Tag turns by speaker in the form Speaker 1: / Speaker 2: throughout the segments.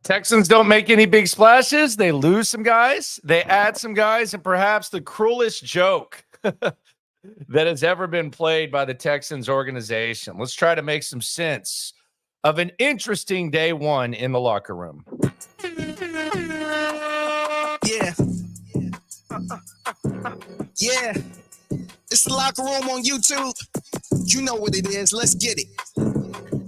Speaker 1: Texans don't make any big splashes. They lose some guys. They add some guys, and perhaps the cruelest joke that has ever been played by the Texans organization. Let's try to make some sense of an interesting day one in the locker room.
Speaker 2: Yeah. Yeah. It's the locker room on YouTube. You know what it is. Let's get it.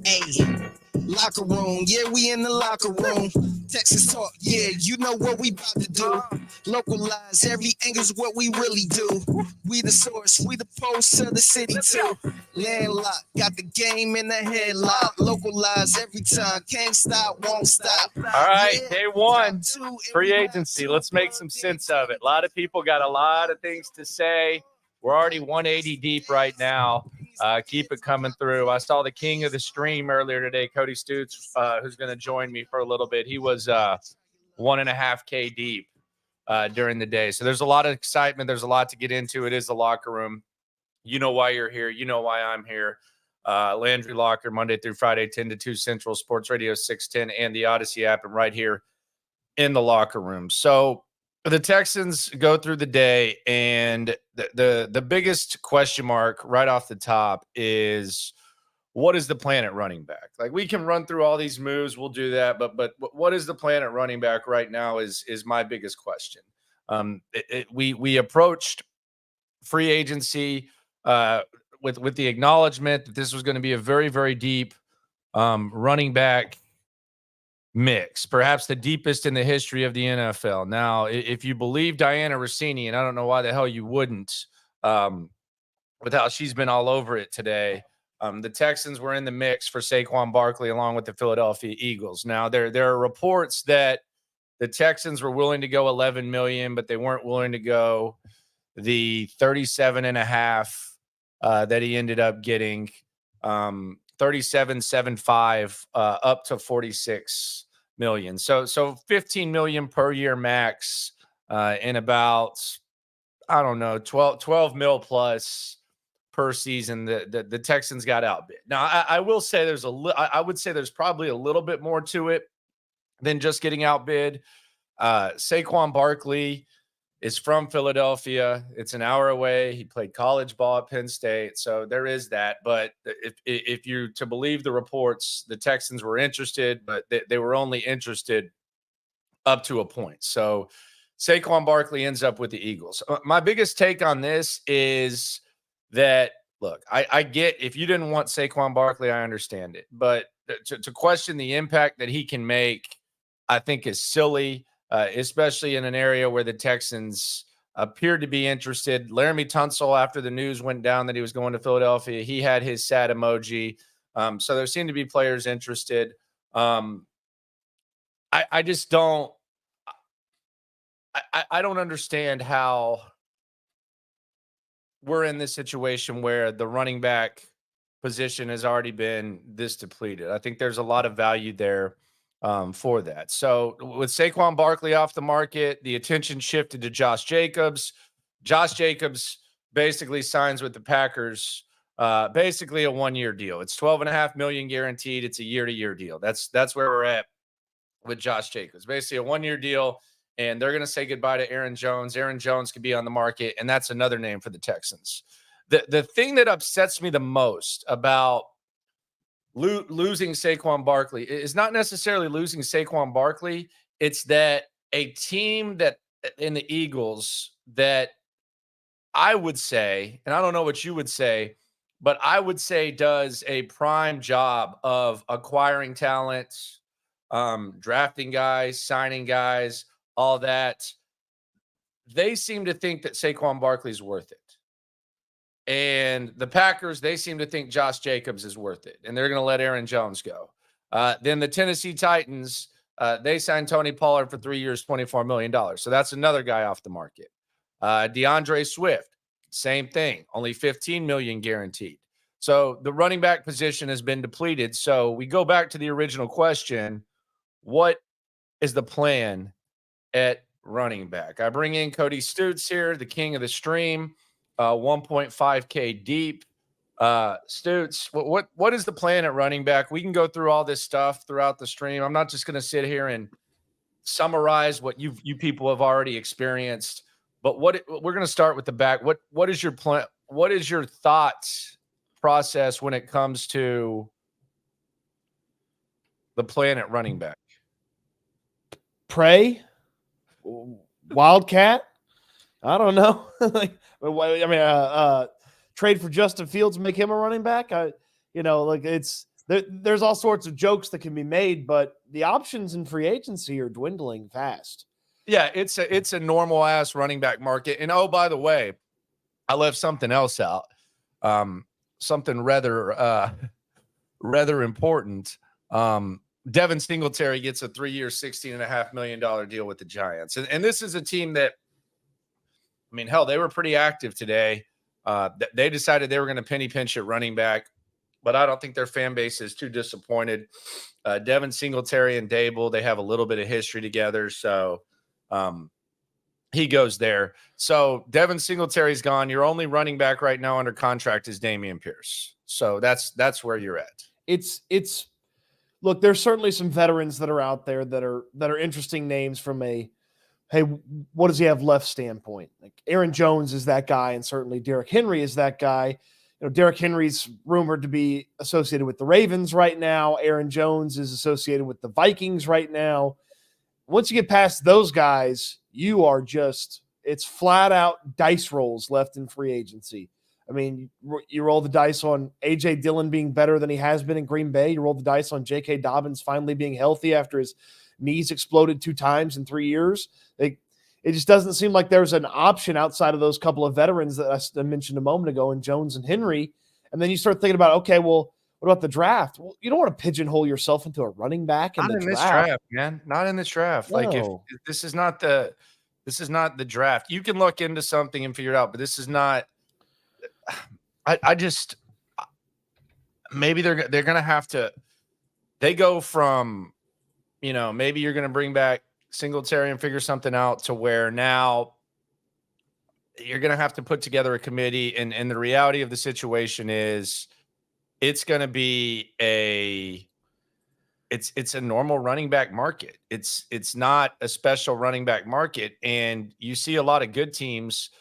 Speaker 2: Hey. Locker room, yeah, we in the locker room. Texas talk, yeah, you know what we about to do. Localize every angle's what we really do. We the source, we the pulse of the city too. Landlocked, got the game in the headlock. Localize every time, can't stop, won't stop.
Speaker 1: All right, day one, free agency. Let's make some sense of it. A lot of people got a lot of things to say. We're already 180 deep right now. Keep it coming through. I saw the king of the stream earlier today, Cody Stutes, who's going to join me for a little bit. He was 1.5K deep during the day. So there's a lot of excitement. There's a lot to get into. It is the locker room. You know why you're here. You know why I'm here. Landry Locker, Monday through Friday, 10 to 2 Central, Sports Radio 610, and the Odyssey app, and right here in the locker room. So the Texans go through the day, and the biggest question mark right off the top is, what is the plan at running back? Like, we can run through all these moves, we'll do that, but what is the plan at running back right now is my biggest question. We approached free agency with the acknowledgement that this was going to be a very, very deep running back mix, perhaps the deepest in the history of the NFL. Now, if you believe Diana Rossini, and I don't know why the hell you wouldn't, with how she's been all over it today, the Texans were in the mix for Saquon Barkley along with the Philadelphia Eagles. Now, there are reports that the Texans were willing to go $11 million, but they weren't willing to go the 37.5 that he ended up getting. 37.75 up to 46 million. So 15 million per year max in about, I don't know, 12 mil plus per season. The Texans got outbid. Now, I will say I would say there's probably a little bit more to it than just getting outbid. Saquon Barkley is from Philadelphia. It's an hour away. He played college ball at Penn State. So there is that. But if you're to believe the reports, the Texans were interested, but they were only interested up to a point. So Saquon Barkley ends up with the Eagles. My biggest take on this is that, look, I get, if you didn't want Saquon Barkley, I understand it. But to question the impact that he can make, I think is silly. Especially in an area where the Texans appeared to be interested. Laramie Tunsil, after the news went down that he was going to Philadelphia, he had his sad emoji. So there seemed to be players interested. I just don't – I don't understand how we're in this situation where the running back position has already been this depleted. I think there's a lot of value there for that. So with Saquon Barkley off the market, the attention shifted to Josh Jacobs. Josh Jacobs basically signs with the Packers, basically a 1-year deal. It's $12.5 million guaranteed. It's a year-to-year deal. That's where we're at with Josh Jacobs. Basically a 1-year deal, and they're going to say goodbye to Aaron Jones. Aaron Jones could be on the market, and that's another name for the Texans. The thing that upsets me the most about losing Saquon Barkley is not necessarily losing Saquon Barkley. It's that a team that in the Eagles that I would say, and I don't know what you would say, but I would say does a prime job of acquiring talent, drafting guys, signing guys, all that. They seem to think that Saquon Barkley's worth it. And the Packers, they seem to think Josh Jacobs is worth it, and they're going to let Aaron Jones go. Then the Tennessee Titans, they signed Tony Pollard for 3 years, $24 million. So that's another guy off the market. DeAndre Swift, same thing, only $15 million guaranteed. So the running back position has been depleted. So we go back to the original question, what is the plan at running back? I bring in Cody Stutes here, the king of the stream. 1.5K deep. Stoots, what is the plan at running back? We can go through all this stuff throughout the stream. I'm not just going to sit here and summarize what you people have already experienced, but we're going to start with the back. What is your plan? What is your thoughts process when it comes to the plan at running back?
Speaker 3: Prey, Wildcat. I don't know. I mean, trade for Justin Fields, make him a running back. There's all sorts of jokes that can be made, but the options in free agency are dwindling fast.
Speaker 1: Yeah, it's a normal ass running back market. And oh, by the way, I left something else out. Something rather important. Devin Singletary gets a 3-year, $16.5 million deal with the Giants. And this is a team that, I mean, hell, they were pretty active today. They decided they were going to penny pinch at running back, but I don't think their fan base is too disappointed. Devin Singletary and Dable, they have a little bit of history together, so he goes there. So Devin Singletary's gone. Your only running back right now under contract is Dameon Pierce. So that's where you're at.
Speaker 3: Look, there's certainly some veterans that are out there that are interesting names from a, hey, what does he have left standpoint? Like Aaron Jones is that guy, and certainly Derrick Henry is that guy. Derrick Henry's rumored to be associated with the Ravens right now. Aaron Jones is associated with the Vikings right now. Once you get past those guys, it's flat out dice rolls left in free agency. I mean, you roll the dice on A.J. Dillon being better than he has been in Green Bay. You roll the dice on J.K. Dobbins finally being healthy after his knees exploded 2 times in 3 years. It just doesn't seem like there's an option outside of those couple of veterans that I mentioned a moment ago in Jones and Henry. And then you start thinking about, okay, well, what about the draft? Well, you don't want to pigeonhole yourself into a running back in the draft.
Speaker 1: This draft, man. Not in this draft.
Speaker 3: No.
Speaker 1: Like if this is not the draft. You can look into something and figure it out, but this is not. I just maybe they're going to have to. They go from, maybe you're going to bring back Singletary and figure something out to where now you're going to have to put together a committee. And the reality of the situation is it's going to be it's a normal running back market. It's not a special running back market. And you see a lot of good teams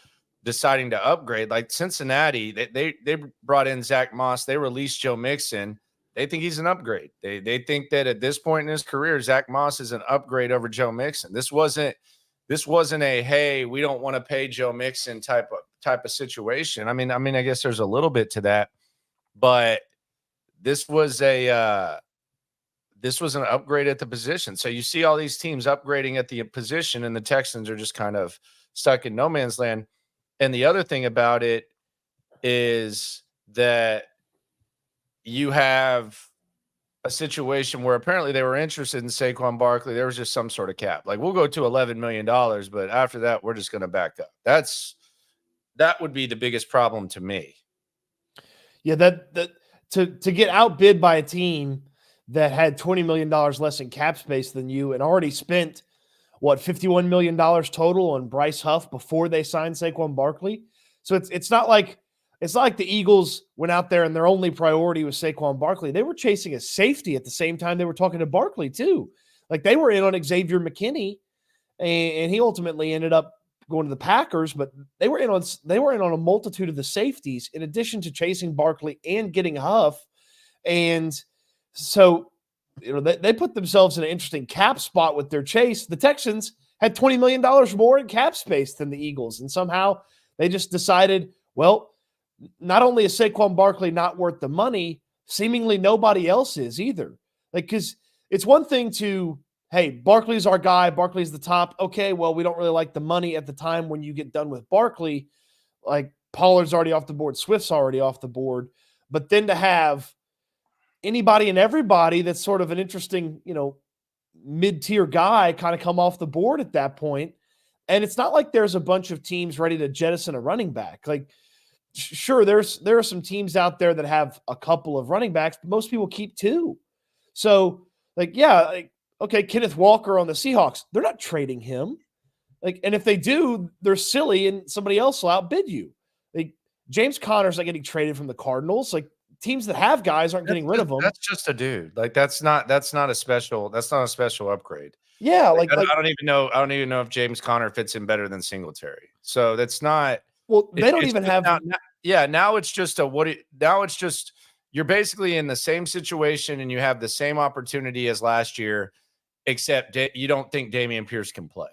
Speaker 1: deciding to upgrade, like Cincinnati. They brought in Zach Moss. They released Joe Mixon. They think he's an upgrade. They think that at this point in his career, Zach Moss is an upgrade over Joe Mixon. This wasn't a, hey, we don't want to pay Joe Mixon type of situation. I mean, I guess there's a little bit to that, but this was an upgrade at the position. So you see all these teams upgrading at the position, and the Texans are just kind of stuck in no man's land. And the other thing about it is that you have a situation where apparently they were interested in Saquon Barkley. There was just some sort of cap. Like, we'll go to $11 million, but after that, we're just going to back up. That would be the biggest problem to me.
Speaker 3: Yeah, that to get outbid by a team that had $20 million less in cap space than you and already spent $51 million total on Bryce Huff before they signed Saquon Barkley. So it's not like the Eagles went out there and their only priority was Saquon Barkley. They were chasing a safety at the same time they were talking to Barkley too. Like, they were in on Xavier McKinney, and he ultimately ended up going to the Packers, but they were in on a multitude of the safeties in addition to chasing Barkley and getting Huff. And so, they put themselves in an interesting cap spot with their chase. The Texans had $20 million more in cap space than the Eagles, and somehow they just decided, well, not only is Saquon Barkley not worth the money, seemingly nobody else is either. Like, because it's one thing to, hey, Barkley's our guy, Barkley's the top. Okay, well, we don't really like the money at the time when you get done with Barkley. Like, Pollard's already off the board, Swift's already off the board. But then to have anybody and everybody that's sort of an interesting, mid-tier guy kind of come off the board at that point. And it's not like there's a bunch of teams ready to jettison a running back. Like, sure, there are some teams out there that have a couple of running backs, but most people keep 2. So, okay, Kenneth Walker on the Seahawks, they're not trading him. Like, and if they do, they're silly and somebody else will outbid you. Like, James Conner's not getting traded from the Cardinals. Like teams that have guys aren't getting rid of them.
Speaker 1: That's just a dude. Like that's not a special upgrade.
Speaker 3: Yeah,
Speaker 1: I don't even know if James Conner fits in better than Singletary. So that's not.
Speaker 3: Well, they don't even have.
Speaker 1: Now it's just you're basically in the same situation and you have the same opportunity as last year, except you don't think Dameon Pierce can play.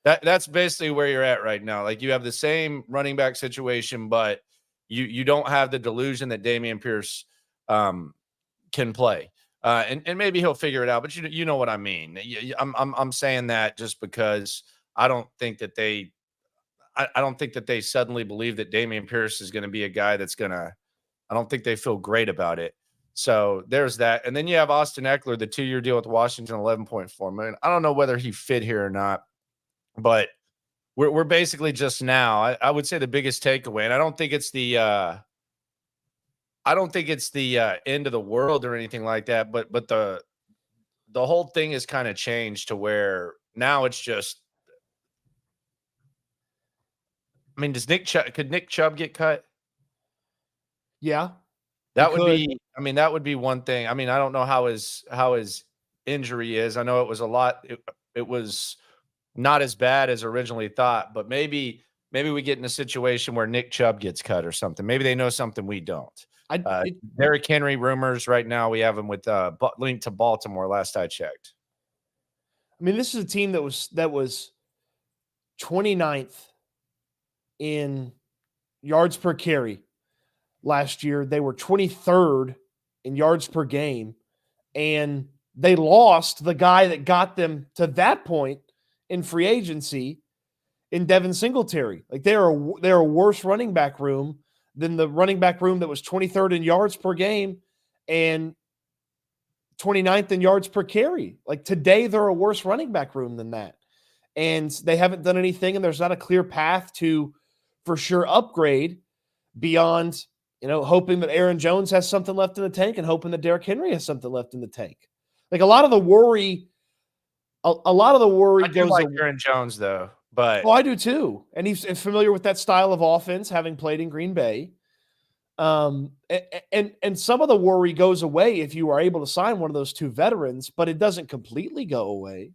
Speaker 1: That's basically where you're at right now. Like you have the same running back situation, but you don't have the delusion that Dameon Pierce can play. And maybe he'll figure it out, but you know what I mean. I'm saying that just because I don't think that they suddenly believe that Dameon Pierce is going to be a guy that's I don't think they feel great about it. So there's that. And then you have Austin Eckler, the 2-year deal with Washington, $11.4 million. I don't know whether he fit here or not, but we're basically just now. I would say the biggest takeaway, and I don't think it's the end of the world or anything like that, but the whole thing has kind of changed to where now it's just. I mean, could Nick Chubb get cut?
Speaker 3: Yeah,
Speaker 1: that would be one thing. I mean, I don't know how his injury is. I know it was a lot. It was not as bad as originally thought, but maybe we get in a situation where Nick Chubb gets cut or something. Maybe they know something we don't. Derrick Henry rumors right now. We have him with linked to Baltimore. Last I checked.
Speaker 3: I mean, this is a team that was 29th in yards per carry last year. They were 23rd in yards per game, and they lost the guy that got them to that point in free agency in Devin Singletary. Like they're a worse running back room than the running back room that was 23rd in yards per game and 29th in yards per carry. Like today, they're a worse running back room than that. And they haven't done anything, and there's not a clear path to for sure upgrade beyond, hoping that Aaron Jones has something left in the tank and hoping that Derrick Henry has something left in the tank. Like a lot of the worry
Speaker 1: I do
Speaker 3: goes
Speaker 1: like Aaron Jones though, but
Speaker 3: I do too. And he's familiar with that style of offense, having played in Green Bay. And some of the worry goes away if you are able to sign one of those two veterans, but it doesn't completely go away.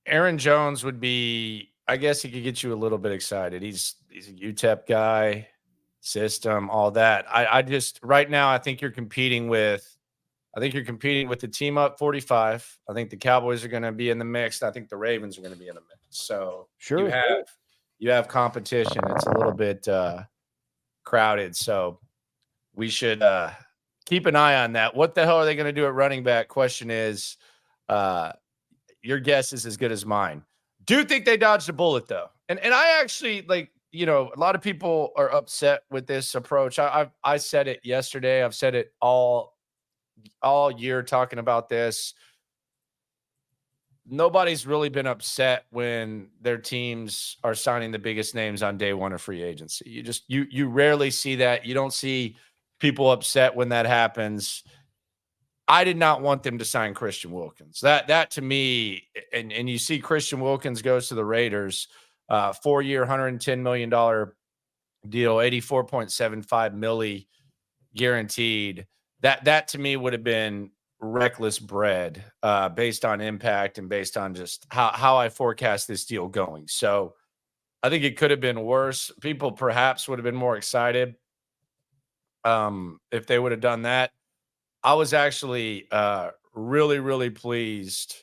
Speaker 1: Aaron Jones would be, I guess he could get you a little bit excited. He's a UTEP guy, system, all that. I just right now I think you're competing with the team up 45. I think the Cowboys are going to be in the mix. I think the Ravens are going to be in the mix. So
Speaker 3: sure,
Speaker 1: you have competition. It's a little bit crowded. So we should keep an eye on that. What the hell are they going to do at running back? Question is, your guess is as good as mine. Do think they dodged a bullet though. And I actually a lot of people are upset with this approach. I said it yesterday. I've said it all year talking about this. Nobody's really been upset when their teams are signing the biggest names on day one of free agency. You rarely see that. You don't see people upset when that happens. I did not want them to sign Christian Wilkins. That to me, and you see Christian Wilkins goes to the Raiders, 4-year, $110 million deal, $84.75 million guaranteed. That to me would have been reckless bread based on impact and based on just how I forecast this deal going. So I think it could have been worse. People perhaps would have been more excited if they would have done that. I was actually really, really pleased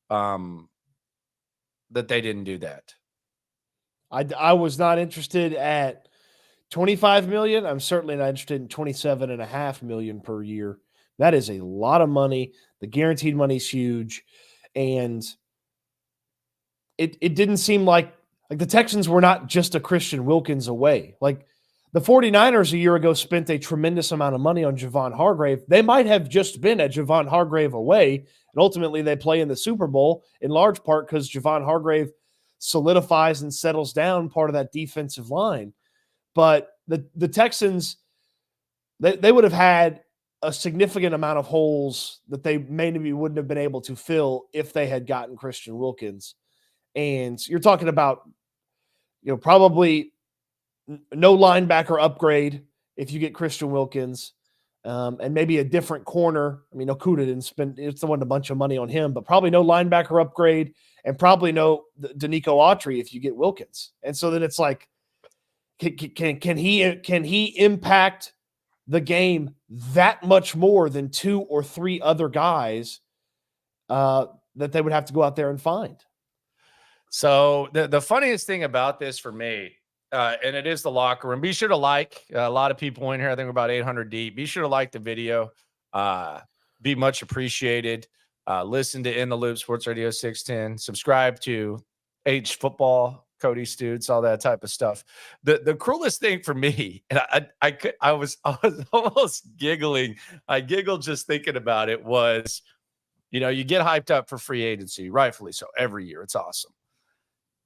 Speaker 1: that they didn't do that.
Speaker 3: I was not interested at $25 million. I'm certainly not interested in $27.5 million per year. That is a lot of money. The guaranteed money is huge. And it didn't seem like the Texans were not just a Christian Wilkins away. Like the 49ers a year ago spent a tremendous amount of money on Javon Hargrave. They might have just been a Javon Hargrave away. And ultimately they play in the Super Bowl in large part because Javon Hargrave solidifies and settles down part of that defensive line. But the Texans, they would have had a significant amount of holes that they maybe wouldn't have been able to fill if they had gotten Christian Wilkins. And you're talking about, probably no linebacker upgrade if you get Christian Wilkins, and maybe a different corner. I mean, Okuda didn't spend a bunch of money on him, but probably no linebacker upgrade and probably no Danico Autry if you get Wilkins. And so then it's like, can he impact the game that much more than 2 or 3 other guys that they would have to go out there and find?
Speaker 1: So the funniest thing about this for me, and it is the locker room. Be sure to like a lot of people in here. I think we're about 800 deep. Be sure to like the video. Be much appreciated. Listen to In the Loop Sports Radio 610. Subscribe to H Football, Cody Stutes, all that type of stuff. The cruelest thing for me, and I was almost giggling. I giggled just thinking about it. Was, you get hyped up for free agency, rightfully so. Every year, it's awesome,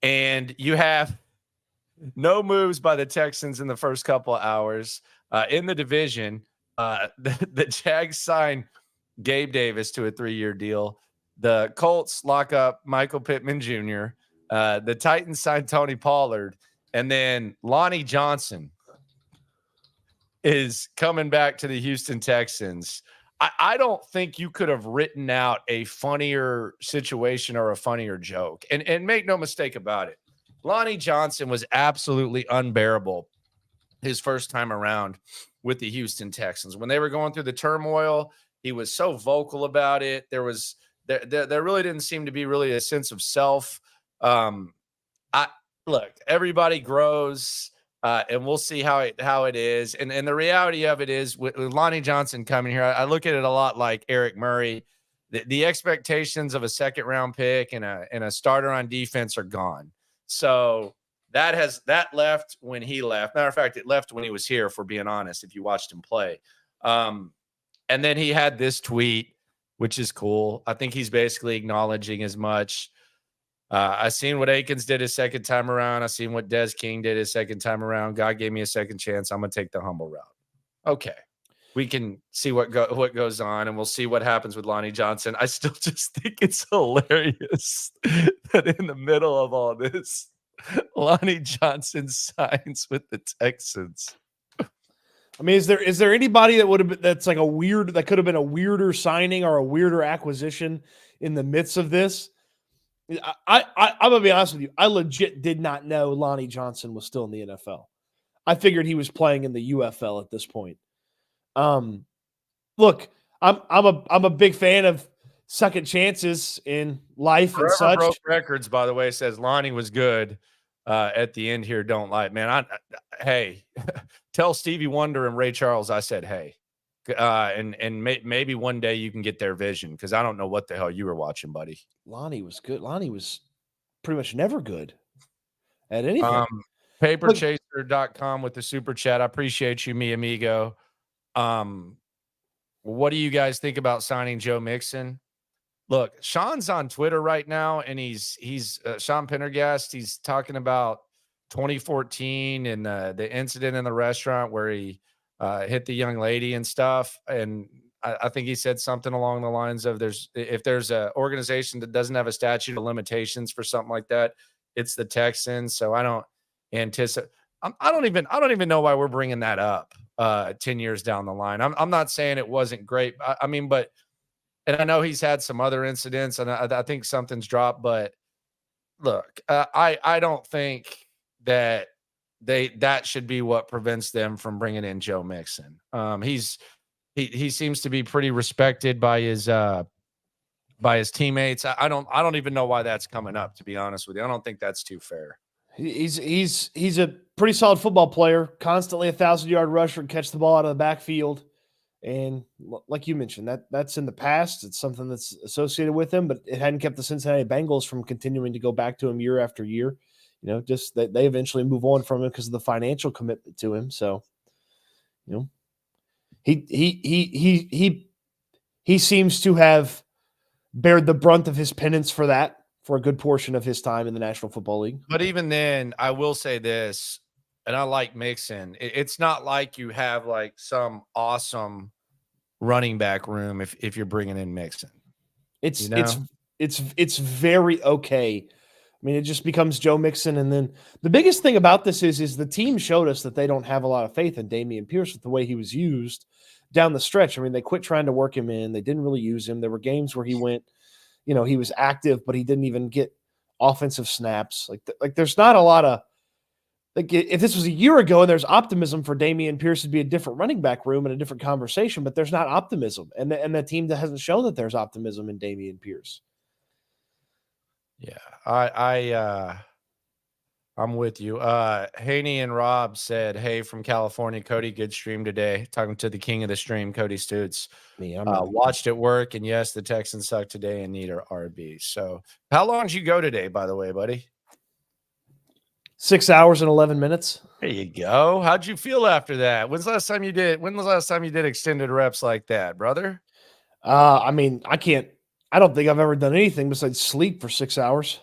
Speaker 1: and you have no moves by the Texans in the first couple of hours in the division. The Jags signed Gabe Davis to a 3-year deal. The Colts lock up Michael Pittman Jr. The Titans signed Tony Pollard, and then Lonnie Johnson is coming back to the Houston Texans. I don't think you could have written out a funnier situation or a funnier joke. And make no mistake about it, Lonnie Johnson was absolutely unbearable his first time around with the Houston Texans. When they were going through the turmoil, he was so vocal about it. There really didn't seem to be really a sense of self. Look, everybody grows, and we'll see how it is. And the reality of it is with Lonnie Johnson coming here, I look at it a lot like Eric Murray. The expectations of a second round pick and a starter on defense are gone. So that left when he left. Matter of fact, it left when he was here, for being honest, if you watched him play. And then he had this tweet, which is cool. I think he's basically acknowledging as much. I seen what Akins did his second time around. I seen what Des King did his second time around. God gave me a second chance. I'm going to take the humble route. Okay. We can see what goes on, and we'll see what happens with Lonnie Johnson. I still just think it's hilarious that in the middle of all this, Lonnie Johnson signs with the Texans.
Speaker 3: I mean, is there anybody that would have been, that could have been a weirder signing or a weirder acquisition in the midst of this? I'm gonna be honest with you. I legit did not know Lonnie Johnson was still in the NFL. I figured he was playing in the UFL at this point. Look, I'm a big fan of second chances in life.
Speaker 1: Forever
Speaker 3: and such.
Speaker 1: Broke records, by the way, says Lonnie was good at the end here. Don't lie, man. Hey, tell Stevie Wonder and Ray Charles I said hey, and maybe one day you can get their vision, because I don't know what the hell you were watching, buddy.
Speaker 3: Lonnie was good. Lonnie was pretty much never good at anything.
Speaker 1: Paperchaser.com with the super chat. I appreciate you, mi amigo. What do you guys think about signing Joe Mixon? Look, Sean's on Twitter right now, and he's Sean Pendergast. He's talking about 2014 and the incident in the restaurant where he hit the young lady and stuff. And I think he said something along the lines of if there's an organization that doesn't have a statute of limitations for something like that, it's the Texans. So I don't anticipate. I don't even know why we're bringing that up 10 years down the line. I'm not saying it wasn't great. I mean, but, and I know he's had some other incidents, and I think something's dropped, but look, I don't think that that should be what prevents them from bringing in Joe Mixon. He seems to be pretty respected by his teammates. I don't even know why that's coming up, to be honest with you. I don't think that's too fair.
Speaker 3: He's a pretty solid football player, constantly 1,000-yard rusher, catch the ball out of the backfield. And like you mentioned, that's in the past. It's something that's associated with him, but it hadn't kept the Cincinnati Bengals from continuing to go back to him year after year. Just that they eventually move on from him because of the financial commitment to him. So, he seems to have bared the brunt of his penance for that for a good portion of his time in the National Football League.
Speaker 1: But even then, I will say this, and I like Mixon. It's not like you have like some awesome running back room if you're bringing in Mixon.
Speaker 3: It's very okay I mean, it just becomes Joe Mixon. And then the biggest thing about this is the team showed us that they don't have a lot of faith in Dameon Pierce with the way he was used down the stretch. I mean, they quit trying to work him in. They didn't really use him. There were games where he went, he was active, but he didn't even get offensive snaps. Like there's not a lot of, like, if this was a year ago and there's optimism for Dameon Pierce to be a different running back room and a different conversation, but there's not optimism. And the team that hasn't shown that there's optimism in Dameon Pierce.
Speaker 1: Yeah, I'm with you. Haney and Rob said, "Hey, from California, Cody, good stream today." Talking to the king of the stream, Cody Stutes. Watched it work, and yes, the Texans suck today and need our RB. So, how long did you go today, by the way, buddy?
Speaker 3: 6 hours and 11 minutes.
Speaker 1: There you go. How'd you feel after that? When was the last time you did extended reps like that, brother?
Speaker 3: I mean, I don't think I've ever done anything besides sleep for 6 hours.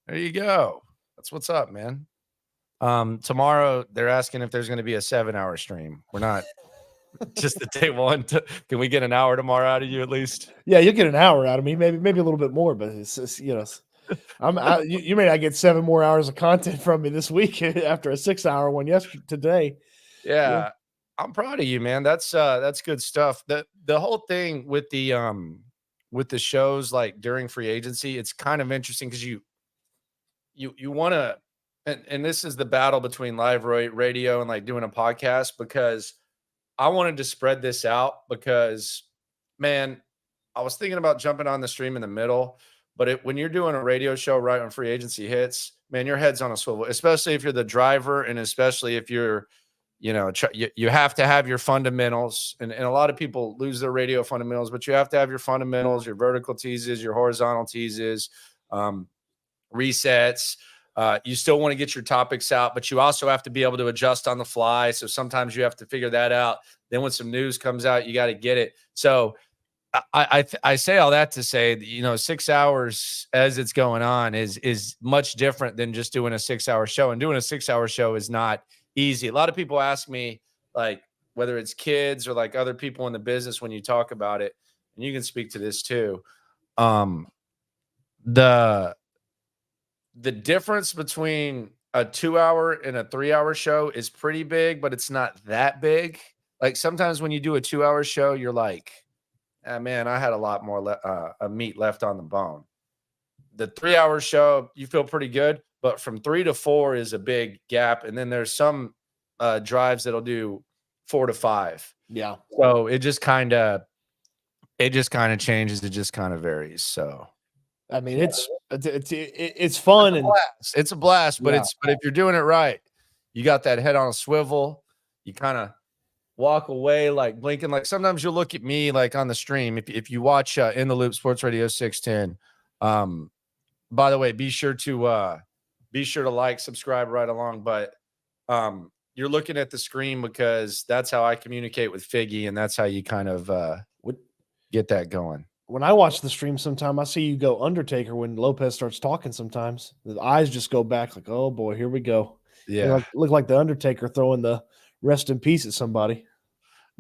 Speaker 1: There you go. That's what's up, man. Tomorrow they're asking if there's going to be a 7-hour stream. We're not just the day one. Can we get an hour tomorrow out of you at least?
Speaker 3: Yeah, you'll get an hour out of me, maybe a little bit more, but it's you may not get 7 more hours of content from me this week after a 6-hour one today.
Speaker 1: Yeah. I'm proud of you, man. That's good stuff. The whole thing with the shows like during free agency, it's kind of interesting because you want to, and this is the battle between live radio and like doing a podcast, because I wanted to spread this out because, man, I was thinking about jumping on the stream in the middle, but when you're doing a radio show right when free agency hits, man, your head's on a swivel, especially if you're the driver and especially if you're, you have to have your fundamentals, and a lot of people lose their radio fundamentals, but you have to have your fundamentals, your vertical teases, your horizontal teases, resets. You still want to get your topics out, but you also have to be able to adjust on the fly. So sometimes you have to figure that out. Then when some news comes out, you got to get it. So I say all that to say, 6 hours as it's going on is much different than just doing a 6-hour show. And doing a 6-hour show is not easy. A lot of people ask me, like, whether it's kids or like other people in the business, when you talk about it, and you can speak to this too. The difference between a 2-hour and a 3-hour show is pretty big, but it's not that big. Like sometimes when you do a 2-hour show, you're like, man, I had a lot more meat left on the bone. The 3-hour show, you feel pretty good, but from 3 to 4 is a big gap. And then there's some drives that'll do 4 to 5. Yeah. So it just kind of changes. It just kind of varies. So,
Speaker 3: I mean, it's fun and
Speaker 1: it's a blast, but but if you're doing it right, you got that head on a swivel. You kind of walk away like blinking. Like sometimes you'll look at me like on the stream. If you watch In the Loop Sports Radio 610, by the way, be sure to like, subscribe right along. But you're looking at the screen because that's how I communicate with Figgy, and that's how you kind of get that going.
Speaker 3: When I watch the stream sometime, I see you go Undertaker when Lopez starts talking sometimes. The eyes just go back like, oh, boy, here we go.
Speaker 1: Yeah.
Speaker 3: Look like the Undertaker throwing the rest in peace at somebody.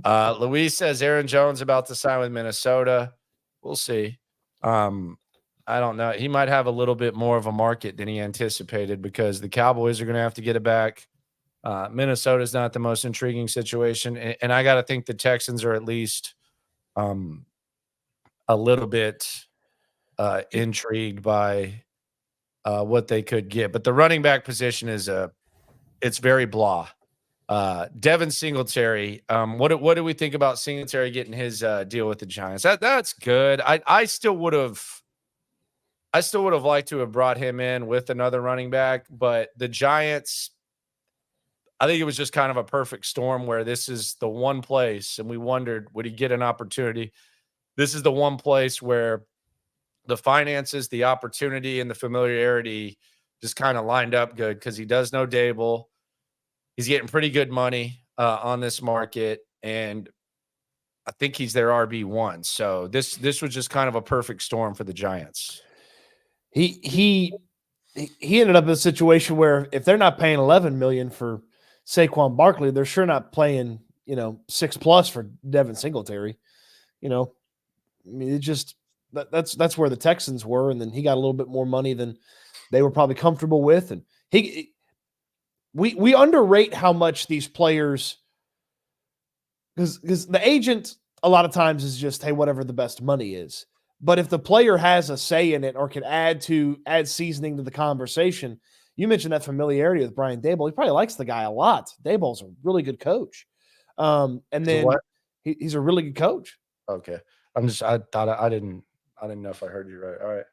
Speaker 1: Luis says Aaron Jones about to sign with Minnesota. We'll see. I don't know. He might have a little bit more of a market than he anticipated because the Cowboys are going to have to get it back. Minnesota's not the most intriguing situation. And I got to think the Texans are at least a little bit intrigued by what they could get. But the running back position it's very blah. Devin Singletary. What do we think about Singletary getting his deal with the Giants? That's good. I still would have liked to have brought him in with another running back, but the Giants, I think it was just kind of a perfect storm where this is the one place, and we wondered, would he get an opportunity? This is the one place where the finances, the opportunity, and the familiarity just kind of lined up good because he does know Dable. He's getting pretty good money on this market, and I think he's their RB1. So this was just kind of a perfect storm for the Giants.
Speaker 3: He ended up in a situation where if they're not paying $11 million for Saquon Barkley, they're sure not playing, $6+ for Devin Singletary. I mean, it just that's where the Texans were, and then he got a little bit more money than they were probably comfortable with. And we underrate how much these players, because the agent a lot of times is just, hey, whatever the best money is. But if the player has a say in it or can add seasoning to the conversation, you mentioned that familiarity with Brian Daboll. He probably likes the guy a lot. Daboll's a really good coach. And then he's a really good coach.
Speaker 1: Okay. I didn't know if I heard you right. All right.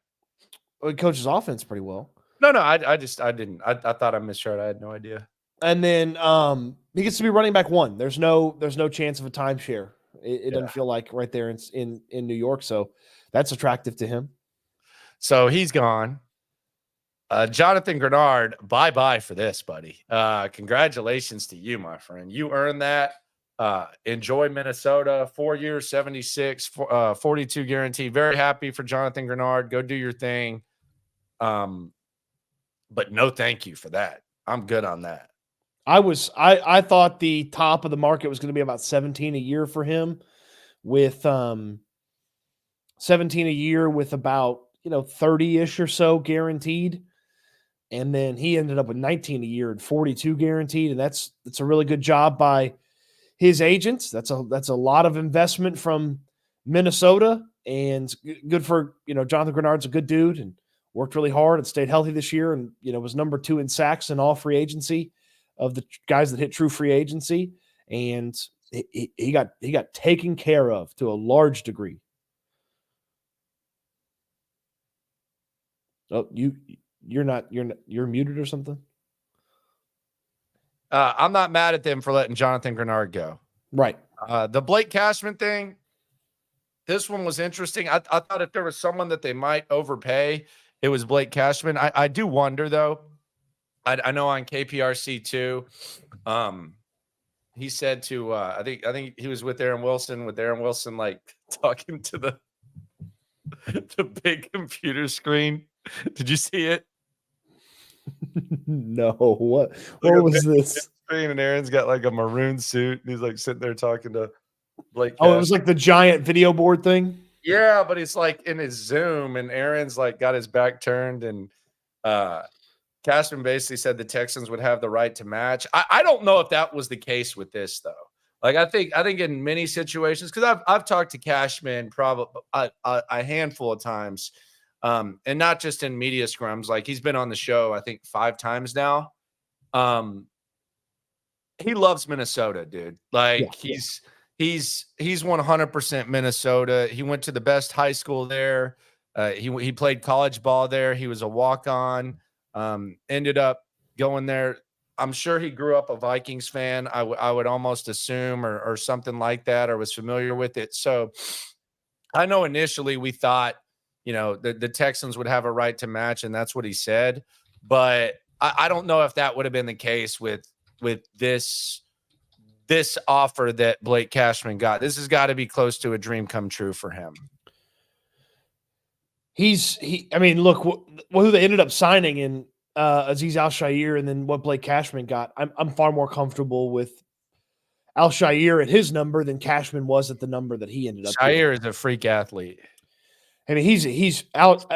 Speaker 3: Well, he coaches offense pretty well.
Speaker 1: No, I didn't. I thought I misheard. I had no idea.
Speaker 3: And then he gets to be running back one. There's no chance of a timeshare. It doesn't feel like right there in New York. So that's attractive to him.
Speaker 1: So he's gone. Jonathan Grenard, bye-bye for this, buddy. Congratulations to you, my friend. You earned that. Enjoy Minnesota. 4 years, 76, 42 guarantee. Very happy for Jonathan Grenard. Go do your thing. But no thank you for that. I'm good on that.
Speaker 3: I thought the top of the market was going to be about 17 a year for him, with 17 a year with about 30-ish or so guaranteed. And then he ended up with 19 a year and 42 guaranteed. And that's a really good job by his agents. That's a lot of investment from Minnesota, and good for, Jonathan Grenard's a good dude and worked really hard and stayed healthy this year. And, was number 2 in sacks in all free agency of the guys that hit true free agency. And he got taken care of to a large degree. Oh, you're muted or something?
Speaker 1: I'm not mad at them for letting Jonathan Grenard go.
Speaker 3: Right.
Speaker 1: The Blake Cashman thing, this one was interesting. I thought if there was someone that they might overpay, it was Blake Cashman. I do wonder, though. I know on KPRC too, he said to I think he was with Aaron Wilson, like talking to the big computer screen. Did you see it?
Speaker 3: No. What was this?
Speaker 1: Screen, and Aaron's got like a maroon suit, and he's like sitting there talking to Blake Cashman.
Speaker 3: Oh, it was like the giant video board thing.
Speaker 1: Yeah, but it's like in his Zoom, and Aaron's like got his back turned, and Cashman basically said the Texans would have the right to match. I don't know if that was the case with this, though. Like I think in many situations, because I've talked to Cashman probably a handful of times, and not just in media scrums. Like he's been on the show, I think 5 times now. He loves Minnesota, dude. Like he's 100% Minnesota. He went to the best high school there. He played college ball there. He was a walk-on. Ended up going there. I'm sure he grew up a Vikings fan. I would almost assume, or something like that, or was familiar with it. So I know initially we thought, the Texans would have a right to match, and that's what he said. But I don't know if that would have been the case with this offer that Blake Cashman got. This has got to be close to a dream come true for him.
Speaker 3: I mean, look, who they ended up signing in Azeez Al-Shaair, and then what Blake Cashman got. I'm far more comfortable with Al-Shaair at his number than Cashman was at the number that he ended up.
Speaker 1: Shaair is a freak athlete.
Speaker 3: I mean, he's out.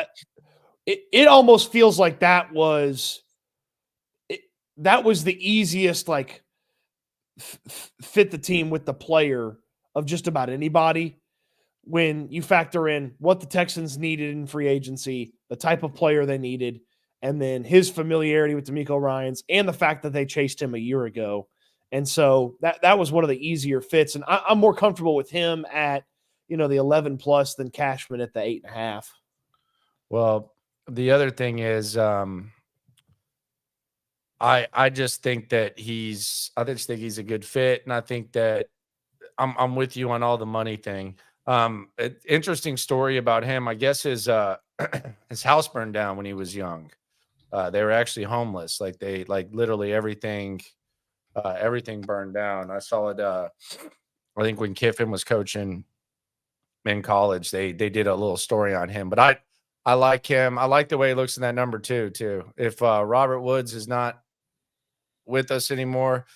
Speaker 3: It almost feels like that was the easiest, like fit the team with the player of just about anybody. When you factor in what the Texans needed in free agency, the type of player they needed, and then his familiarity with D'Amico Ryans, and the fact that they chased him a year ago. And so that was one of the easier fits. And I'm more comfortable with him at, the 11 plus than Cashman at the 8.5.
Speaker 1: Well, the other thing is, I just think that he's a good fit. And I think that I'm with you on all the money thing. Interesting story about him. I guess his house burned down when he was young. They were actually homeless. Like literally everything burned down. I saw it. I think when Kiffin was coaching in college, they did a little story on him, but I like him. I like the way he looks in that number 2 too. If Robert Woods is not with us anymore,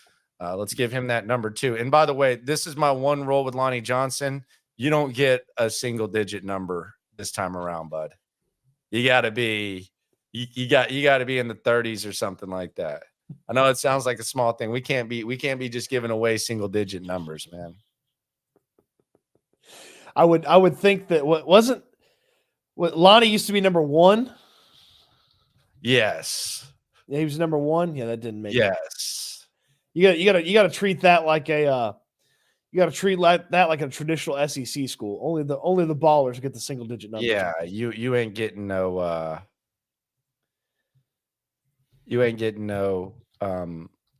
Speaker 1: let's give him that number 2. And by the way, this is my one rule with Lonnie Johnson. You don't get a single digit number this time around, bud. You got to be You got to be in the 30s or something like that. I know it sounds like a small thing. We can't be just giving away single digit numbers, man.
Speaker 3: I would think that what Lonnie used to be number 1.
Speaker 1: Yes.
Speaker 3: Yeah, he was number 1. Yeah, that didn't make it.
Speaker 1: Yes.
Speaker 3: You got to treat that like a like a traditional SEC school. Only the ballers get the single digit numbers.
Speaker 1: Yeah, you ain't getting no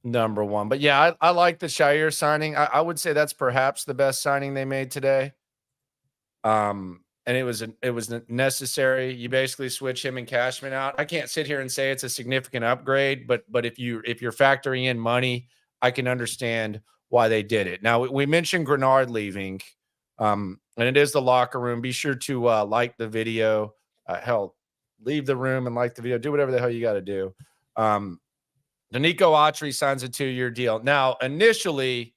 Speaker 1: number 1. But yeah, I like the Shire signing. I would say that's perhaps the best signing they made today. And it was necessary. You basically switch him and Cashman out. I can't sit here and say it's a significant upgrade, but if you're factoring in money, I can understand why they did it. Now we mentioned Grenard leaving, and it is the locker room. Be sure to like the video. Hell, leave the room and like the video. Do whatever the hell you got to do. Danico Autry signs a 2-year deal. Now, initially,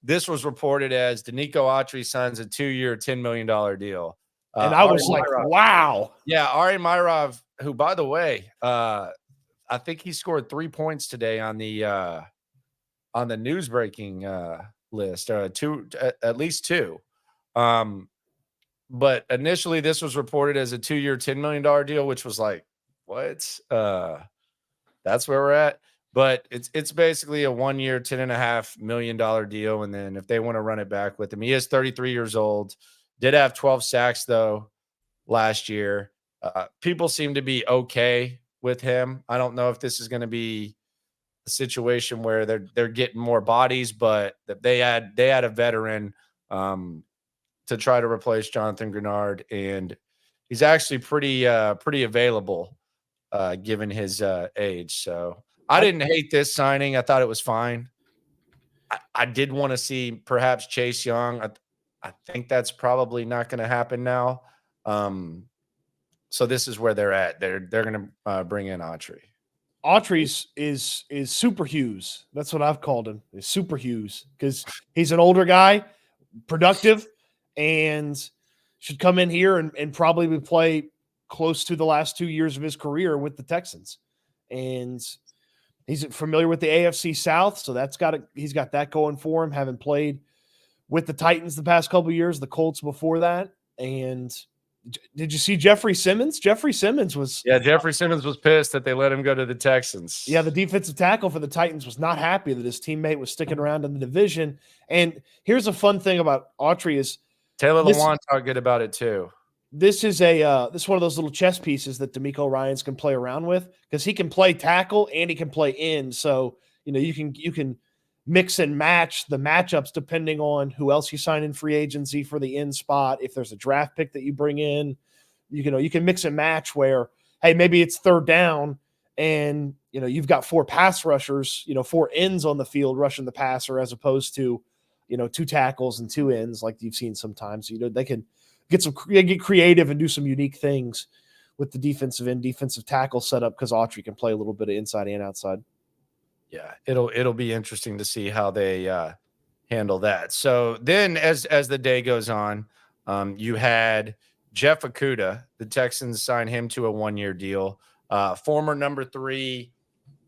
Speaker 1: this was reported as Danico Autry signs a 2-year, $10 million deal.
Speaker 3: And I was like, wow.
Speaker 1: Yeah, Ari Myrov, who, by the way, I think he scored 3 points today on the news breaking list, at least 2. But initially, this was reported as a 2-year, $10 million deal, which was like, what? That's where we're at. But it's basically a 1-year, $10.5 million deal. And then if they want to run it back with him, he is 33 years old. Did have 12 sacks, though, last year. People seem to be okay with him. I don't know if this is going to be a situation where they're getting more bodies, but they had a veteran to try to replace Jonathan Grenard, and he's actually pretty available given his age. So I didn't hate this signing. I thought it was fine. I did want to see perhaps Chase Young. I think that's probably not going to happen now. So this is where they're at. They're going to bring in Autry.
Speaker 3: Autry's is Super Hughes. That's what I've called him. Is Super Hughes, because he's an older guy, productive, and should come in here and probably play close to the last 2 years of his career with the Texans. And he's familiar with the AFC South, so he's got that going for him, having played with the Titans the past couple of years, the Colts before that. And did you see Jeffrey Simmons? Jeffrey Simmons was
Speaker 1: pissed that they let him go to the Texans.
Speaker 3: Yeah, the defensive tackle for the Titans was not happy that his teammate was sticking around in the division. And here's a fun thing about Autry is
Speaker 1: Taylor Lewan talked good about it too.
Speaker 3: This is one of those little chess pieces that D'Amico Ryans can play around with, because he can play tackle and he can play in. So, you can mix and match the matchups depending on who else you sign in free agency for the in spot. If there's a draft pick that you bring in, you can mix and match where, hey, maybe it's third down and, you've got 4 pass rushers, 4 ends on the field rushing the passer, as opposed to, 2 tackles and 2 ends like you've seen sometimes. They can get creative and do some unique things with the defensive end, defensive tackle setup, because Autry can play a little bit of inside and outside.
Speaker 1: Yeah, it'll be interesting to see how they handle that. So then, as the day goes on, you had Jeff Okudah. The Texans signed him to a 1-year deal. Former number 3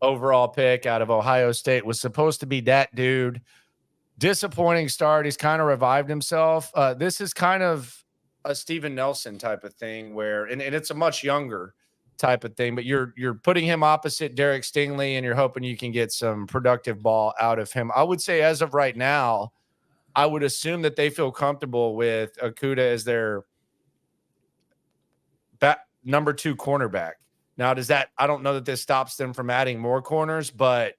Speaker 1: overall pick out of Ohio State, was supposed to be that dude. Disappointing start. He's kind of revived himself. This is kind of a Steven Nelson type of thing where, and it's a much younger type of thing, but you're putting him opposite Derek Stingley, and you're hoping you can get some productive ball out of him. I would say, as of right now, I would assume that they feel comfortable with Okudah as their number 2 cornerback. Now, I don't know that this stops them from adding more corners, but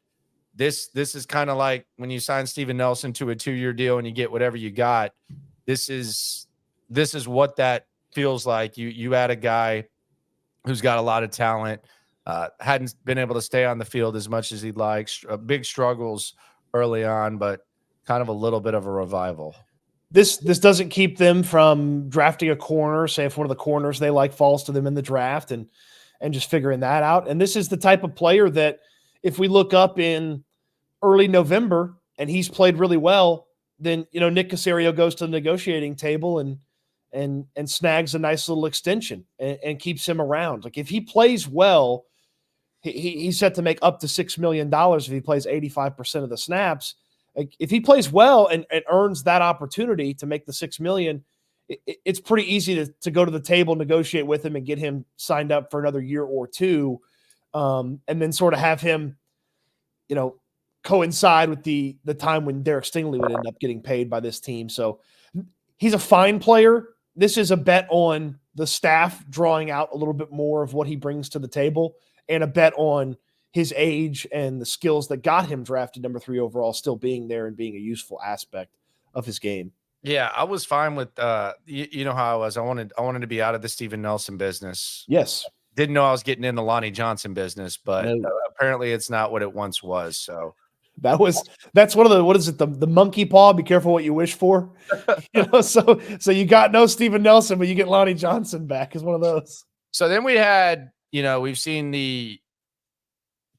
Speaker 1: this is kind of like when you sign Steven Nelson to a 2-year deal and you get whatever you got. This is what that feels like. You add a guy who's got a lot of talent, hadn't been able to stay on the field as much as he'd like, big struggles early on, but kind of a little bit of a revival.
Speaker 3: This doesn't keep them from drafting a corner, say if one of the corners they like falls to them in the draft, and just figuring that out. And this is the type of player that if we look up in early November and he's played really well, then, Nick Caserio goes to the negotiating table and snags a nice little extension and keeps him around. Like, if he plays well he's set to make up to $6 million if he plays 85% of the snaps. Like, if he plays well and earns that opportunity to make the $6 million, it's pretty easy to go to the table, negotiate with him, and get him signed up for another year or two, and then sort of have him, coincide with the time when Derek Stingley would end up getting paid by this team. So he's a fine player. This is a bet on the staff drawing out a little bit more of what he brings to the table, and a bet on his age and the skills that got him drafted number 3 overall still being there and being a useful aspect of his game.
Speaker 1: Yeah, I was fine with you know how I was. I wanted to be out of the Steven Nelson business.
Speaker 3: Yes.
Speaker 1: Didn't know I was getting in the Lonnie Johnson business, but
Speaker 3: No.
Speaker 1: apparently it's not what it once was. So
Speaker 3: that's one of the, what is it? The monkey paw. Be careful what you wish for. So you got no Steven Nelson, but you get Lonnie Johnson back is one of those.
Speaker 1: So then we had, we've seen the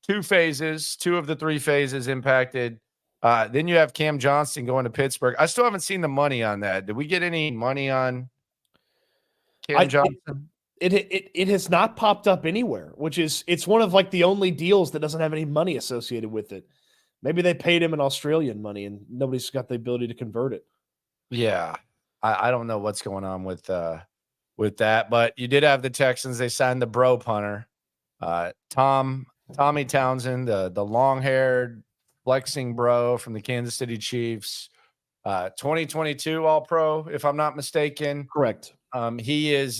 Speaker 1: 2 of the 3 phases impacted. Then you have Cam Johnston going to Pittsburgh. I still haven't seen the money on that. Did we get any money on Cam Johnston?
Speaker 3: It has not popped up anywhere, it's one of like the only deals that doesn't have any money associated with it. Maybe they paid him in Australian money and nobody's got the ability to convert it.
Speaker 1: Yeah. I don't know what's going on with that, but you did have the Texans. They signed the bro punter, Tommy Townsend, the long-haired flexing bro from the Kansas City Chiefs, 2022 All-Pro, if I'm not mistaken.
Speaker 3: Correct.
Speaker 1: He's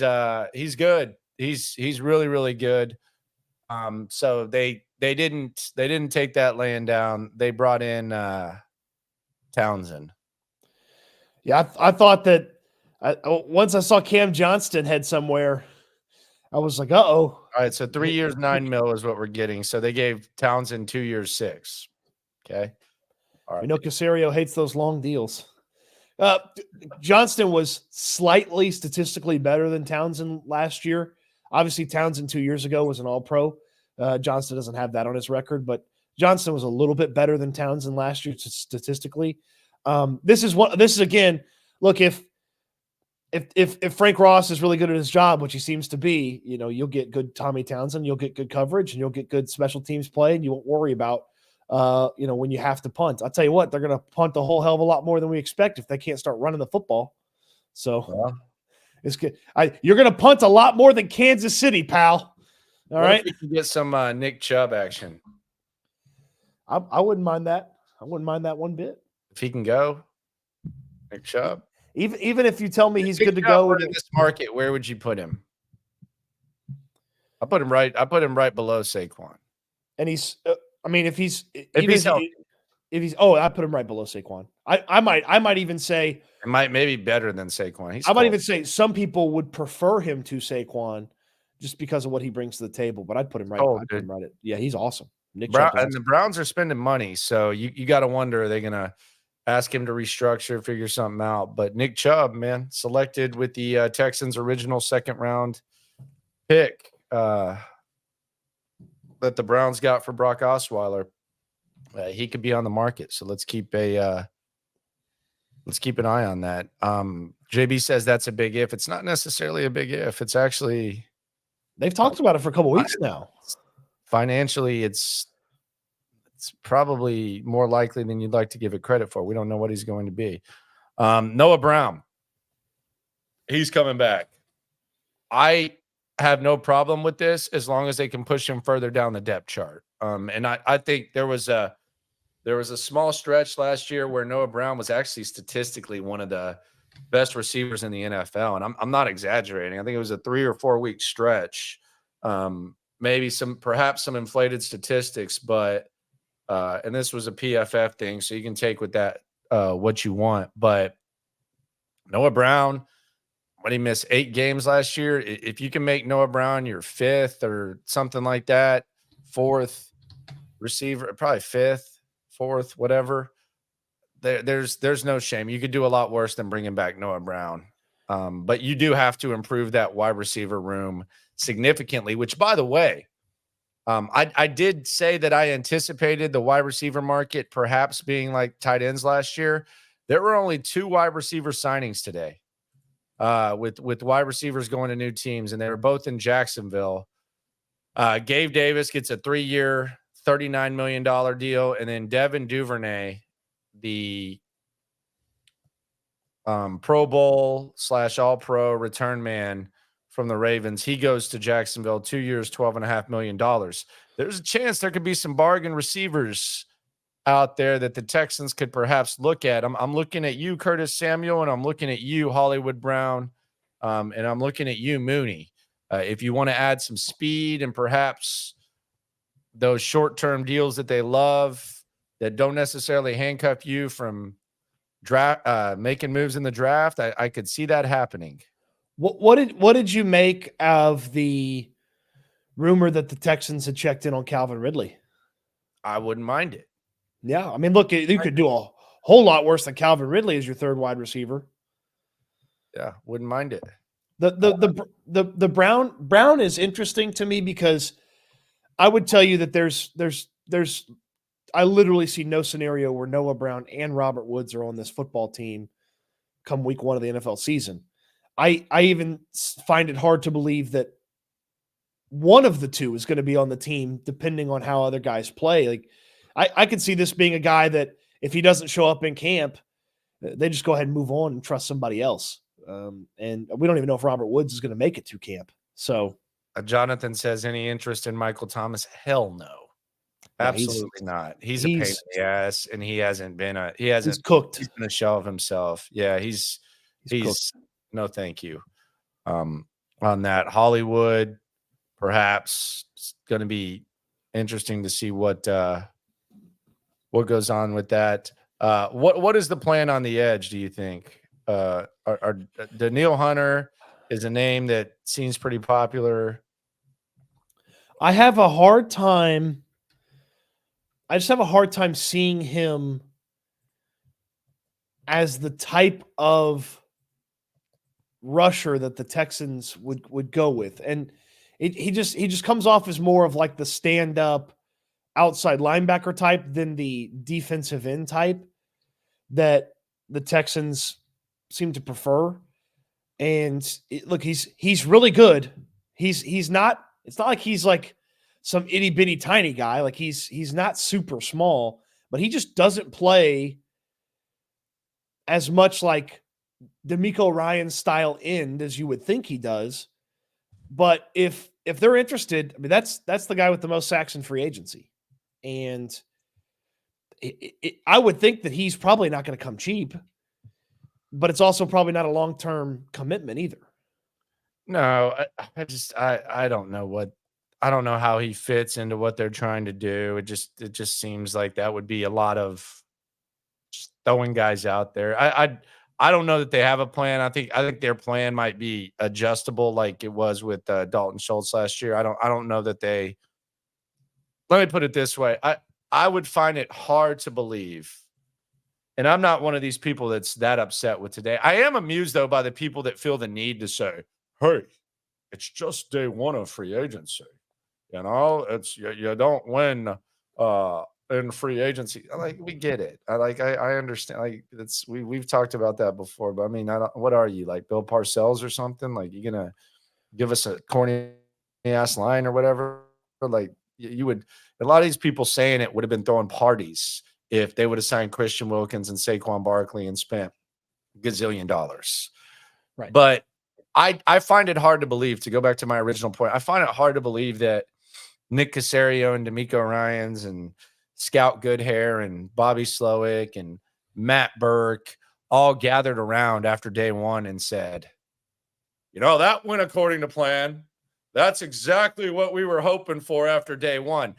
Speaker 1: good. He's really, really good. So they didn't take that laying down. They brought in Townsend.
Speaker 3: Yeah, I thought that once I saw Cam Johnston head somewhere, I was like, uh-oh.
Speaker 1: All right, so 3 years, $9 million is what we're getting. So they gave Townsend 2 years, $6 million. Okay. All right.
Speaker 3: Casario hates those long deals. Johnston was slightly statistically better than Townsend last year. Obviously, Townsend 2 years ago was an All-Pro. Johnston doesn't have that on his record, but Johnston was a little bit better than Townsend last year statistically. This is again, look, if Frank Ross is really good at his job, which he seems to be, you'll get good Tommy Townsend, you'll get good coverage, and you'll get good special teams play, and you won't worry about when you have to punt. I'll tell you what, they're going to punt a whole hell of a lot more than we expect if they can't start running the football. So it's good. You're going to punt a lot more than Kansas City, pal. All right.
Speaker 1: You can get some Nick Chubb action.
Speaker 3: I wouldn't mind that. I wouldn't mind that one bit.
Speaker 1: If he can go, Nick Chubb.
Speaker 3: Even if you tell me he's good to go
Speaker 1: in this market, where would you put him? I put him right below Saquon.
Speaker 3: And he's if he's
Speaker 1: healthy.
Speaker 3: I put him right below Saquon. I might even say
Speaker 1: it might maybe better than Saquon.
Speaker 3: I might even say some people would prefer him to Saquon just because of what he brings to the table, but I'd put him right. Yeah, he's awesome. Nick Chubb
Speaker 1: and the Browns are spending money, so you got to wonder, are they going to ask him to restructure, figure something out? But Nick Chubb, man, selected with the Texans' original 2nd round pick that the Browns got for Brock Osweiler. He could be on the market, so let's keep an eye on that. JB says that's a big if. It's not necessarily a big if. It's actually
Speaker 3: they've talked about it for a couple weeks now.
Speaker 1: Financially, it's probably more likely than you'd like to give it credit for. We don't know what he's going to be. Noah Brown, he's coming back. I have no problem with this as long as they can push him further down the depth chart. And I think there was a small stretch last year where Noah Brown was actually statistically one of the best receivers in the NFL. And I'm not exaggerating. I think it was a 3 or 4 week stretch. Maybe perhaps some inflated statistics, but and this was a PFF thing, so you can take with that what you want. But Noah Brown, when he missed 8 games last year, if you can make Noah Brown your 5th or something like that, 4th receiver, probably 5th, 4th, whatever, there's no shame. You could do a lot worse than bringing back Noah Brown. But you do have to improve that wide receiver room significantly, which, by the way, I did say that I anticipated the wide receiver market perhaps being like tight ends last year. There were only 2 wide receiver signings today with wide receivers going to new teams, and they were both in Jacksonville. Gabe Davis gets a 3-year, $39 million deal. And then Devin Duvernay, the Pro Bowl / All-Pro return man from the Ravens, he goes to Jacksonville, 2 years, $12.5 million. There's a chance there could be some bargain receivers out there that the Texans could perhaps look at. I'm looking at you, Curtis Samuel, and I'm looking at you, Hollywood Brown, and I'm looking at you, Mooney. If you want to add some speed and perhaps those short-term deals that they love that don't necessarily handcuff you from making moves in the draft, I could see that happening.
Speaker 3: What did you make of the rumor that the Texans had checked in on Calvin Ridley?
Speaker 1: I wouldn't mind it.
Speaker 3: Yeah, I mean, look, you could do a whole lot worse than Calvin Ridley as your third wide receiver.
Speaker 1: Yeah, wouldn't mind it.
Speaker 3: The Brown is interesting to me because I would tell you that there's I literally see no scenario where Noah Brown and Robert Woods are on this football team come week 1 of the NFL season. I even find it hard to believe that one of the two is going to be on the team, depending on how other guys play. Like I could see this being a guy that if he doesn't show up in camp, they just go ahead and move on and trust somebody else. And we don't even know if Robert Woods is going to make it to camp. So
Speaker 1: Jonathan says, any interest in Michael Thomas? Hell no. Absolutely not. He's a pain in the ass, and he hasn't
Speaker 3: cooked.
Speaker 1: He's been a shell of himself. Yeah, he's no thank you. On that. Hollywood, perhaps it's going to be interesting to see what goes on with that. What is the plan on the edge, do you think? Danielle Hunter is a name that seems pretty popular.
Speaker 3: I have a hard time. I just have a hard time seeing him as the type of rusher that the Texans would go with. And he just comes off as more of like the stand-up outside linebacker type than the defensive end type that the Texans seem to prefer. And look, he's really good. He's not, it's not like he's like some itty bitty tiny guy. Like he's not super small, but he just doesn't play as much like D'Amico Ryan style end as you would think he does. But if they're interested, I mean, that's the guy with the most sacks in free agency. And I would think that he's probably not going to come cheap, but it's also probably not a long-term commitment either.
Speaker 1: No, I don't know I don't know how he fits into what they're trying to do. It just seems like that would be a lot of just throwing guys out there. I don't know that they have a plan. I think their plan might be adjustable, like it was with Dalton Schultz last year. I don't know that they. Let me put it this way: I would find it hard to believe, and I'm not one of these people that's that upset with today. I am amused though by the people that feel the need to say, "Hey, it's just day 1 of free agency. You know, it's you don't win in free agency." Like, we get it. I understand. Like, we've talked about that before. But I mean, what are you, like Bill Parcells or something? Like, you gonna give us a corny ass line or whatever? Like, you would. A lot of these people saying it would have been throwing parties if they would have signed Christian Wilkins and Saquon Barkley and spent gazillion dollars.
Speaker 3: Right.
Speaker 1: But I find it hard to believe, to go back to my original point, I find it hard to believe that Nick Caserio and D'Amico Ryans and Scout Goodhair and Bobby Slowick and Matt Burke all gathered around after day 1 and said, you know, that went according to plan. That's exactly what we were hoping for after day 1.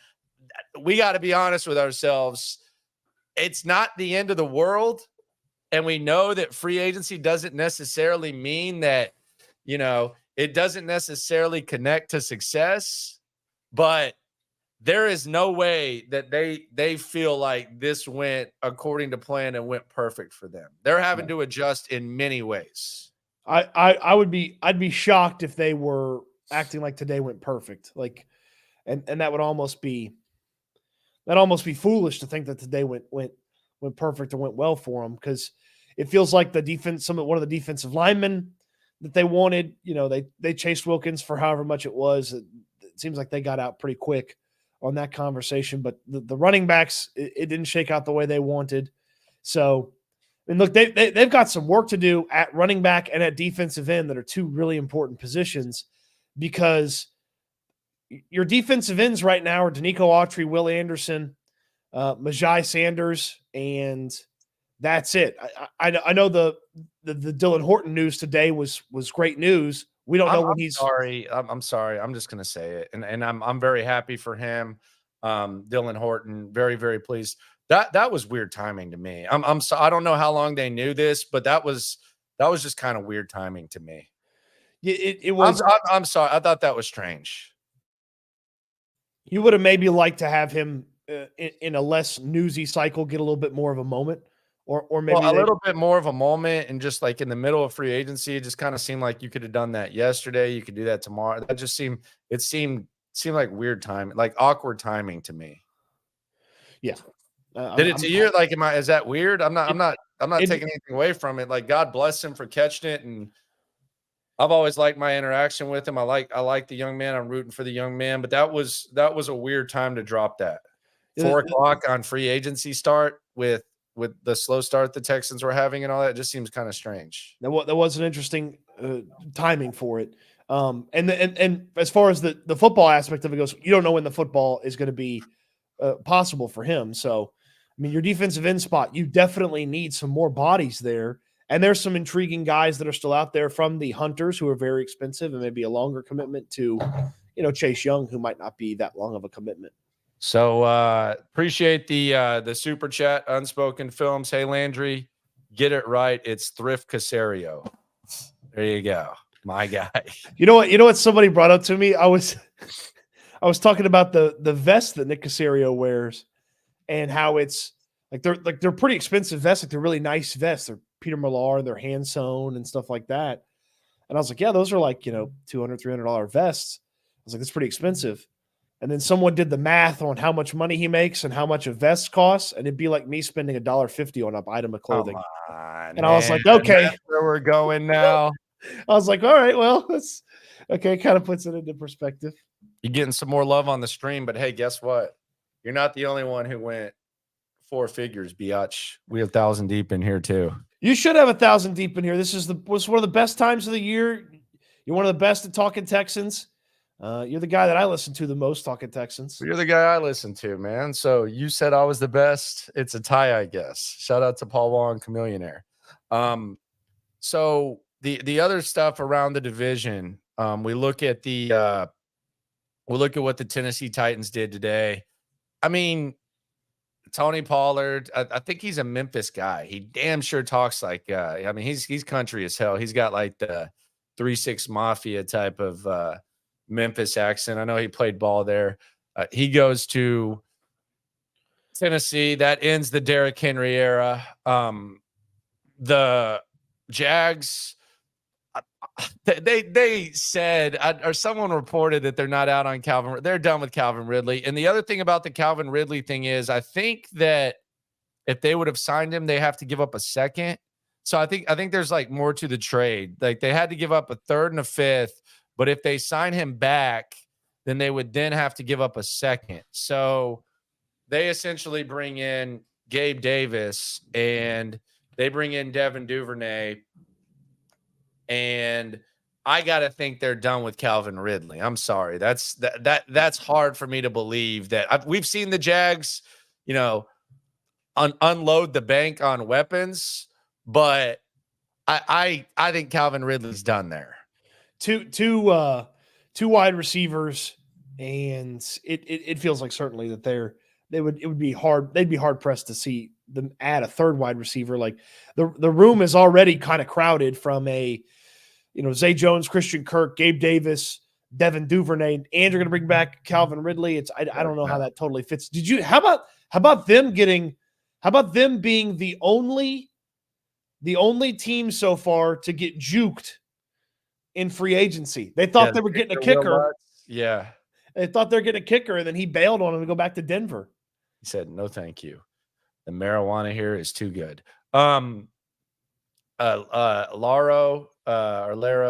Speaker 1: We got to be honest with ourselves. It's not the end of the world. And we know that free agency doesn't necessarily mean that, you know, it doesn't necessarily connect to success, but there is no way that they feel like this went according to plan and went perfect for them. They're having to adjust in many ways.
Speaker 3: I'd be shocked if they were acting like today went perfect. Like, and that would almost be foolish to think that today went perfect and went well for them, because it feels like the defense, one of the defensive linemen that they wanted, you know, they chased Wilkins for however much it was, seems like they got out pretty quick on that conversation. But the running backs, it didn't shake out the way they wanted. So, and look, they've got some work to do at running back and at defensive end that are two really important positions, because your defensive ends right now are Danico Autry, Will Anderson, Majai Sanders, and that's it. I know the Dylan Horton news today was great news. We don't know when he's
Speaker 1: sorry. I'm sorry. I'm just gonna say it, and I'm very happy for him. Dylan Horton, very very pleased. That was weird timing to me. I don't know how long they knew this, but that was just kind of weird timing to me.
Speaker 3: It was.
Speaker 1: I'm sorry. I thought that was strange.
Speaker 3: You would have maybe liked to have him in a less newsy cycle get a little bit more of a moment, or maybe
Speaker 1: a little bit more of a moment, and just like in the middle of free agency, it just kind of seemed like you could have done that yesterday. You could do that tomorrow. That just seemed like weird time, like awkward timing to me.
Speaker 3: Yeah.
Speaker 1: Did it to you? Like, is that weird? I'm not taking anything away from it. Like, God bless him for catching it, and I've always liked my interaction with him. I like the young man. I'm rooting for the young man, but that was a weird time to drop that. 4 o'clock on free agency start with the slow start the Texans were having and all that. It just seems kind of strange.
Speaker 3: That was an interesting timing for it. And as far as the football aspect of it goes, you don't know when the football is going to be possible for him. So, I mean, your defensive end spot, you definitely need some more bodies there. And there's some intriguing guys that are still out there, from the Hunters, who are very expensive and maybe a longer commitment, to, Chase Young, who might not be that long of a commitment.
Speaker 1: So appreciate the super chat. Unspoken Films. Hey Landry, get it right. It's Thrift Casario. There you go, my guy. You know
Speaker 3: what? Somebody brought up to me. I was talking about the vest that Nick Casario wears, and how it's they're pretty expensive vests. Like, they're really nice vests. They're Peter Millar, they're hand sewn and stuff like that. And I was like, yeah, those are like, $200, $300 vests. I was like, that's pretty expensive. And then someone did the math on how much money he makes and how much a vest costs, and it'd be like me spending $1.50 on an item of clothing. And I was like, okay,
Speaker 1: that's where we're going now.
Speaker 3: I was like, all right, well, that's okay. Kind of puts it into perspective.
Speaker 1: You're getting some more love on the stream, but hey, guess what? You're not the only one who went 4 figures, biatch. We have 1,000 deep in here too.
Speaker 3: You should have 1,000 deep in here. This was one of the best times of the year. You're one of the best at talking Texans. You're the guy that I listen to the most talking Texans.
Speaker 1: You're the guy I listen to, man. So you said I was the best. It's a tie, I guess. Shout out to Paul Wall and Chameleonaire. So the other stuff around the division, we look at what the Tennessee Titans did today. I mean, Tony Pollard, I think he's a Memphis guy. He damn sure talks like, I mean, he's country as hell. He's got like the 3-6 Mafia type of Memphis accent. I know he played ball there. He goes to Tennessee. That ends the Derrick Henry era. The Jags, they said, or someone reported that they're not out on Calvin. They're done with Calvin Ridley. And the other thing about the Calvin Ridley thing is, I think that if they would have signed him, they have to give up a second. So I think there's like more to the trade. Like, they had to give up a third and a fifth, but if they sign him back, then they would then have to give up a second. So they essentially bring in Gabe Davis and they bring in Devin Duvernay. And I got to think they're done with Calvin Ridley. I'm sorry. That's hard for me to believe that. We've seen the Jags, unload the bank on weapons, but I think Calvin Ridley's done there.
Speaker 3: Two wide receivers, and it feels like certainly that it would be hard. They'd be hard pressed to see them add a third wide receiver. Like, the room is already kind of crowded from Zay Jones, Christian Kirk, Gabe Davis, Devin Duvernay, and you're going to bring back Calvin Ridley. I don't know how that totally fits. How about them being the only team so far to get juked in free agency? They thought they were getting a kicker.
Speaker 1: Yeah.
Speaker 3: They thought they were getting a kicker, and then he bailed on him to go back to Denver.
Speaker 1: He said, no, thank you. The marijuana here is too good. Laro,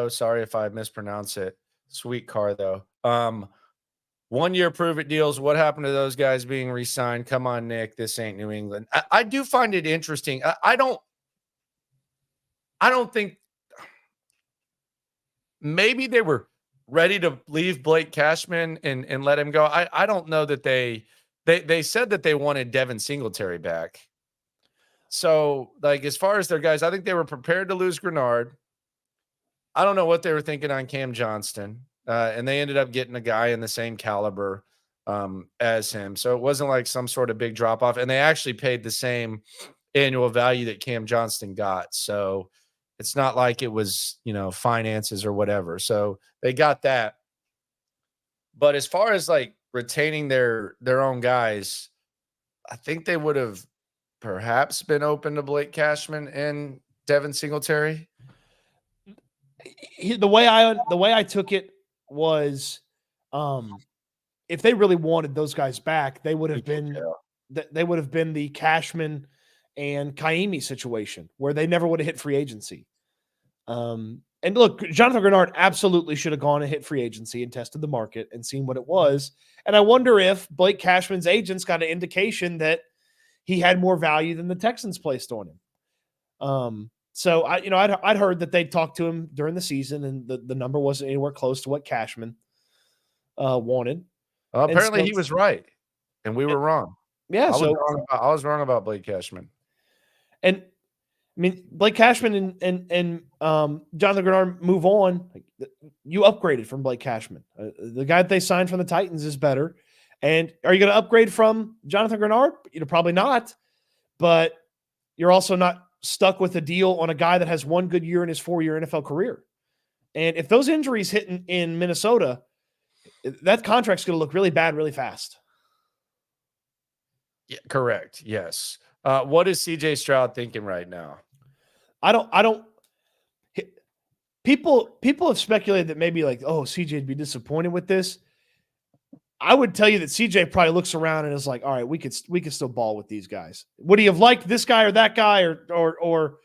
Speaker 1: sorry if I mispronounce it. Sweet car though. 1-year prove-it deals. What happened to those guys being re-signed? Come on, Nick. This ain't New England. I do find it interesting. I don't think maybe they were ready to leave Blake Cashman and let him go. I don't know that they said that they wanted Devin Singletary back. So, like, as far as their guys, I think they were prepared to lose Grenard. I don't know what they were thinking on Cam Johnston. And they ended up getting a guy in the same caliber as him. So it wasn't like some sort of big drop off. And they actually paid the same annual value that Cam Johnston got. So it's not like it was, finances or whatever. So they got that. But as far as like retaining their own guys, I think they would have perhaps been open to Blake Cashman and Devin Singletary.
Speaker 3: The way I took it was, if they really wanted those guys back, they would have been the Cashman and Kaimi situation where they never would have hit free agency. And look, Jonathan Grenard absolutely should have gone and hit free agency and tested the market and seen what it was. And I wonder if Blake Cashman's agents got an indication that he had more value than the Texans placed on him. So I'd heard that they talked to him during the season, and the number wasn't anywhere close to what Cashman wanted.
Speaker 1: Well, apparently he was right, and we were wrong.
Speaker 3: Yeah,
Speaker 1: I was wrong about Blake Cashman.
Speaker 3: And I mean, Blake Cashman and Jonathan Grenard move on. You upgraded from Blake Cashman. The guy that they signed from the Titans is better. And are you going to upgrade from Jonathan Grenard? Probably not. But you're also not stuck with a deal on a guy that has one good year in his 4-year NFL career. And if those injuries hit in Minnesota, that contract's going to look really bad really fast.
Speaker 1: Yeah, correct. Yes. What is CJ Stroud thinking right now?
Speaker 3: People have speculated that maybe like, oh, CJ would be disappointed with this. I would tell you that CJ probably looks around and is like, all right, we could still ball with these guys. Would he have liked this guy or that guy or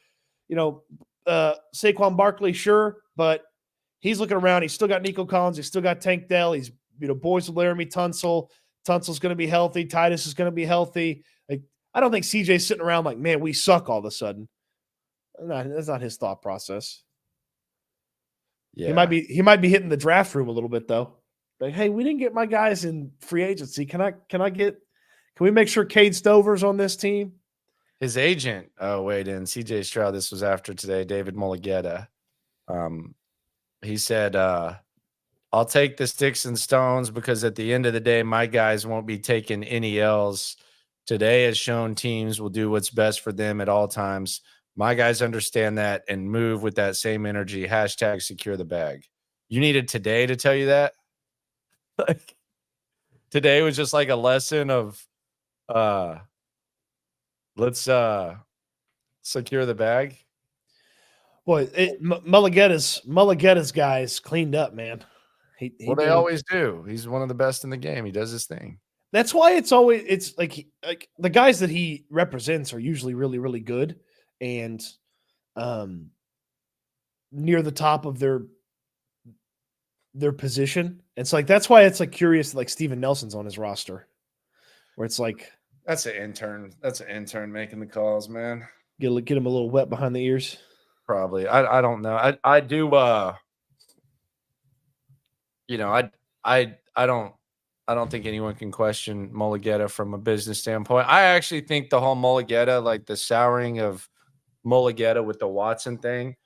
Speaker 3: Saquon Barkley? Sure. But he's looking around. He's still got Nico Collins. He's still got Tank Dell. He's, boys with Laramie Tunsil. Tunsil's going to be healthy. Titus is going to be healthy. Like, I don't think CJ's sitting around like, man, we suck all of a sudden. That's not his thought process.
Speaker 1: Yeah.
Speaker 3: He might be hitting the draft room a little bit though. Like, hey, we didn't get my guys in free agency. Can we make sure Cade Stover's on this team?
Speaker 1: His agent weighed in. CJ Stroud, this was after today, David Mulligetta. He said, I'll take the sticks and stones because at the end of the day, my guys won't be taking any L's. Today has shown teams will do what's best for them at all times. My guys understand that and move with that same energy. # secure the bag. You needed today to tell you that? Like, today was just like a lesson of let's secure the bag.
Speaker 3: Boy, Mulligetta's guys cleaned up, man.
Speaker 1: They always do. He's one of the best in the game. He does his thing.
Speaker 3: That's why it's like the guys that he represents are usually really, really good and near the top of their position. It's like that's why it's like curious like Steven Nelson's on his roster, where it's like
Speaker 1: that's an intern. That's an intern making the calls, man.
Speaker 3: Get him a little wet behind the ears.
Speaker 1: Probably. I don't know. I do. I don't think anyone can question Mulligetta from a business standpoint. I actually think the whole Mulligetta, like the souring of Mulligetta with the Watson thing.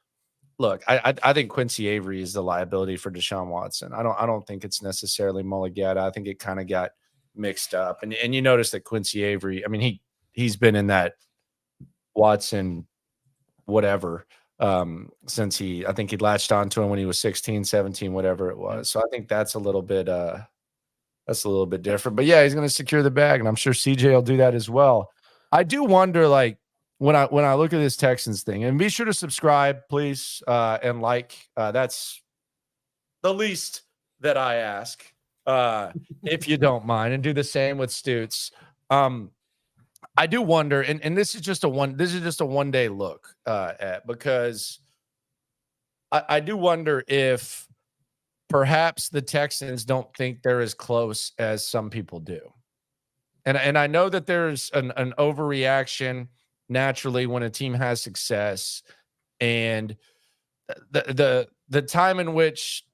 Speaker 1: Look, I think Quincy Avery is the liability for Deshaun Watson. I don't think it's necessarily Mulligetta. I think it kind of got mixed up. And you notice that Quincy Avery, I mean, he's been in that Watson whatever since I think he latched onto him when he was 16, 17, whatever it was. So I think that's a little bit different. But yeah, he's going to secure the bag, and I'm sure CJ will do that as well. I do wonder, like, when I look at this Texans thing, and be sure to subscribe, please, and like. That's the least that I ask, if you don't mind, and do the same with Stutes. I do wonder, and this is just a 1 day look at, because I do wonder if perhaps the Texans don't think they're as close as some people do. And I know that there's an overreaction naturally when a team has success, and the time in which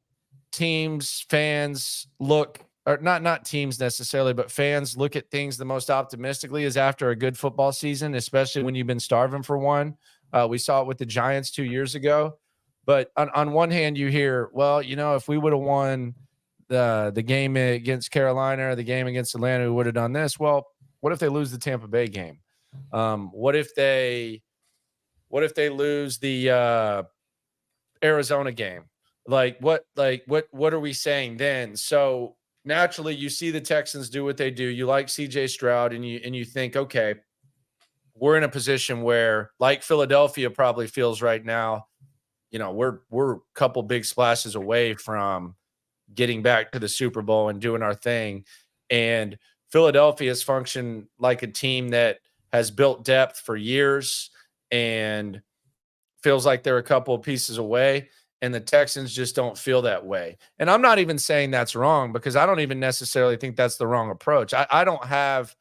Speaker 1: teams, fans look, or not teams necessarily, but fans look at things the most optimistically is after a good football season, especially when you've been starving for one. We saw it with the Giants 2 years ago. But on one hand, you hear, well, if we would have won the game against Carolina or the game against Atlanta, we would have done this. Well, what if they lose the Tampa Bay game? What if they lose the Arizona game? What are we saying then? So naturally, you see the Texans do what they do. You like CJ Stroud, and you think, okay, we're in a position where, like Philadelphia probably feels right now, we're a couple big splashes away from getting back to the Super Bowl and doing our thing. And Philadelphia's functioned like a team that has built depth for years and feels like they're a couple of pieces away. And the Texans just don't feel that way. And I'm not even saying that's wrong, because I don't even necessarily think that's the wrong approach. I don't have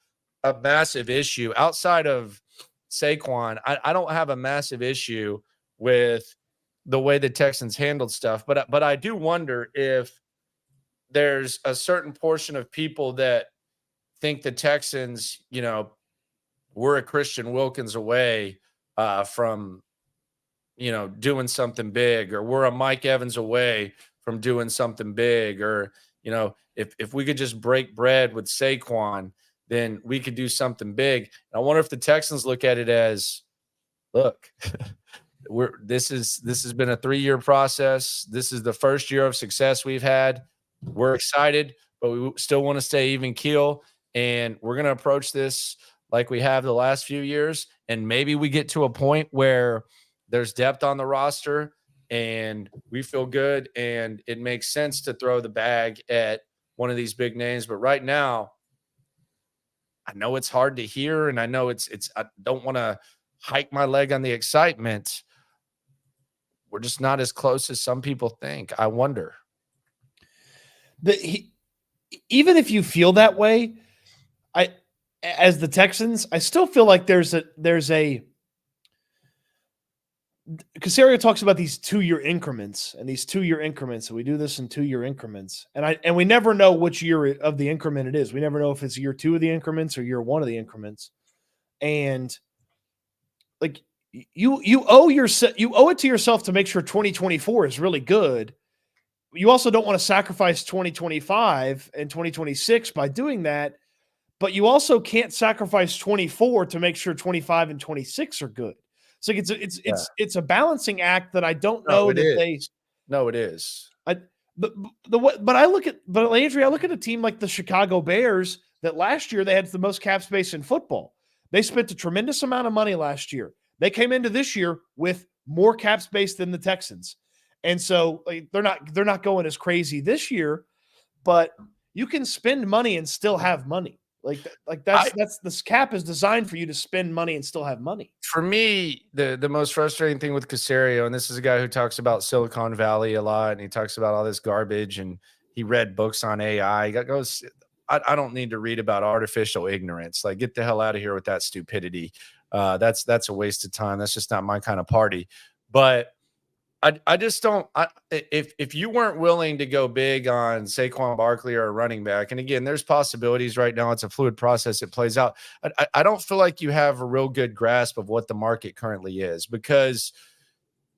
Speaker 1: a massive issue outside of Saquon. I don't have a massive issue with the way the Texans handled stuff. But I do wonder if there's a certain portion of people that think the Texans, we're a Christian Wilkins away from, doing something big, or we're a Mike Evans away from doing something big, or, if we could just break bread with Saquon, then we could do something big. And I wonder if the Texans look at it as, look, this has been a 3-year process. This is the first year of success we've had. We're excited, but we still want to stay even keel. And we're going to approach this like we have the last few years. And maybe we get to a point where there's depth on the roster and we feel good and it makes sense to throw the bag at one of these big names. But right now, I know it's hard to hear, and I know I don't want to hike my leg on the excitement. We're just not as close as some people think. I wonder.
Speaker 3: Even if you feel that way, as the Texans, I still feel like there's a Caserio talks about these 2-year increments, and we do this in 2-year increments. And we never know which year of the increment it is. We never know if it's year 2 of the increments or year 1 of the increments. And like you owe it to yourself to make sure 2024 is really good. You also don't want to sacrifice 2025 and 2026 by doing that, but you also can't sacrifice 24 to make sure 25 and 26 are good. So it's a balancing act that I don't know that they.
Speaker 1: No, it is.
Speaker 3: But I look at Landry. I look at a team like the Chicago Bears that last year they had the most cap space in football. They spent a tremendous amount of money last year. They came into this year with more cap space than the Texans, and so they're not going as crazy this year. But you can spend money and still have money. That's this cap is designed for you to spend money and still have money.
Speaker 1: For me, the most frustrating thing with Caserio, and this is a guy who talks about Silicon Valley a lot, and he talks about all this garbage, and he read books on AI. He goes, I don't need to read about artificial ignorance. Like, get the hell out of here with that stupidity. That's a waste of time. That's just not my kind of party. But I just don't. If you weren't willing to go big on Saquon Barkley or a running back, and again, there's possibilities right now. It's a fluid process. It plays out. I don't feel like you have a real good grasp of what the market currently is, because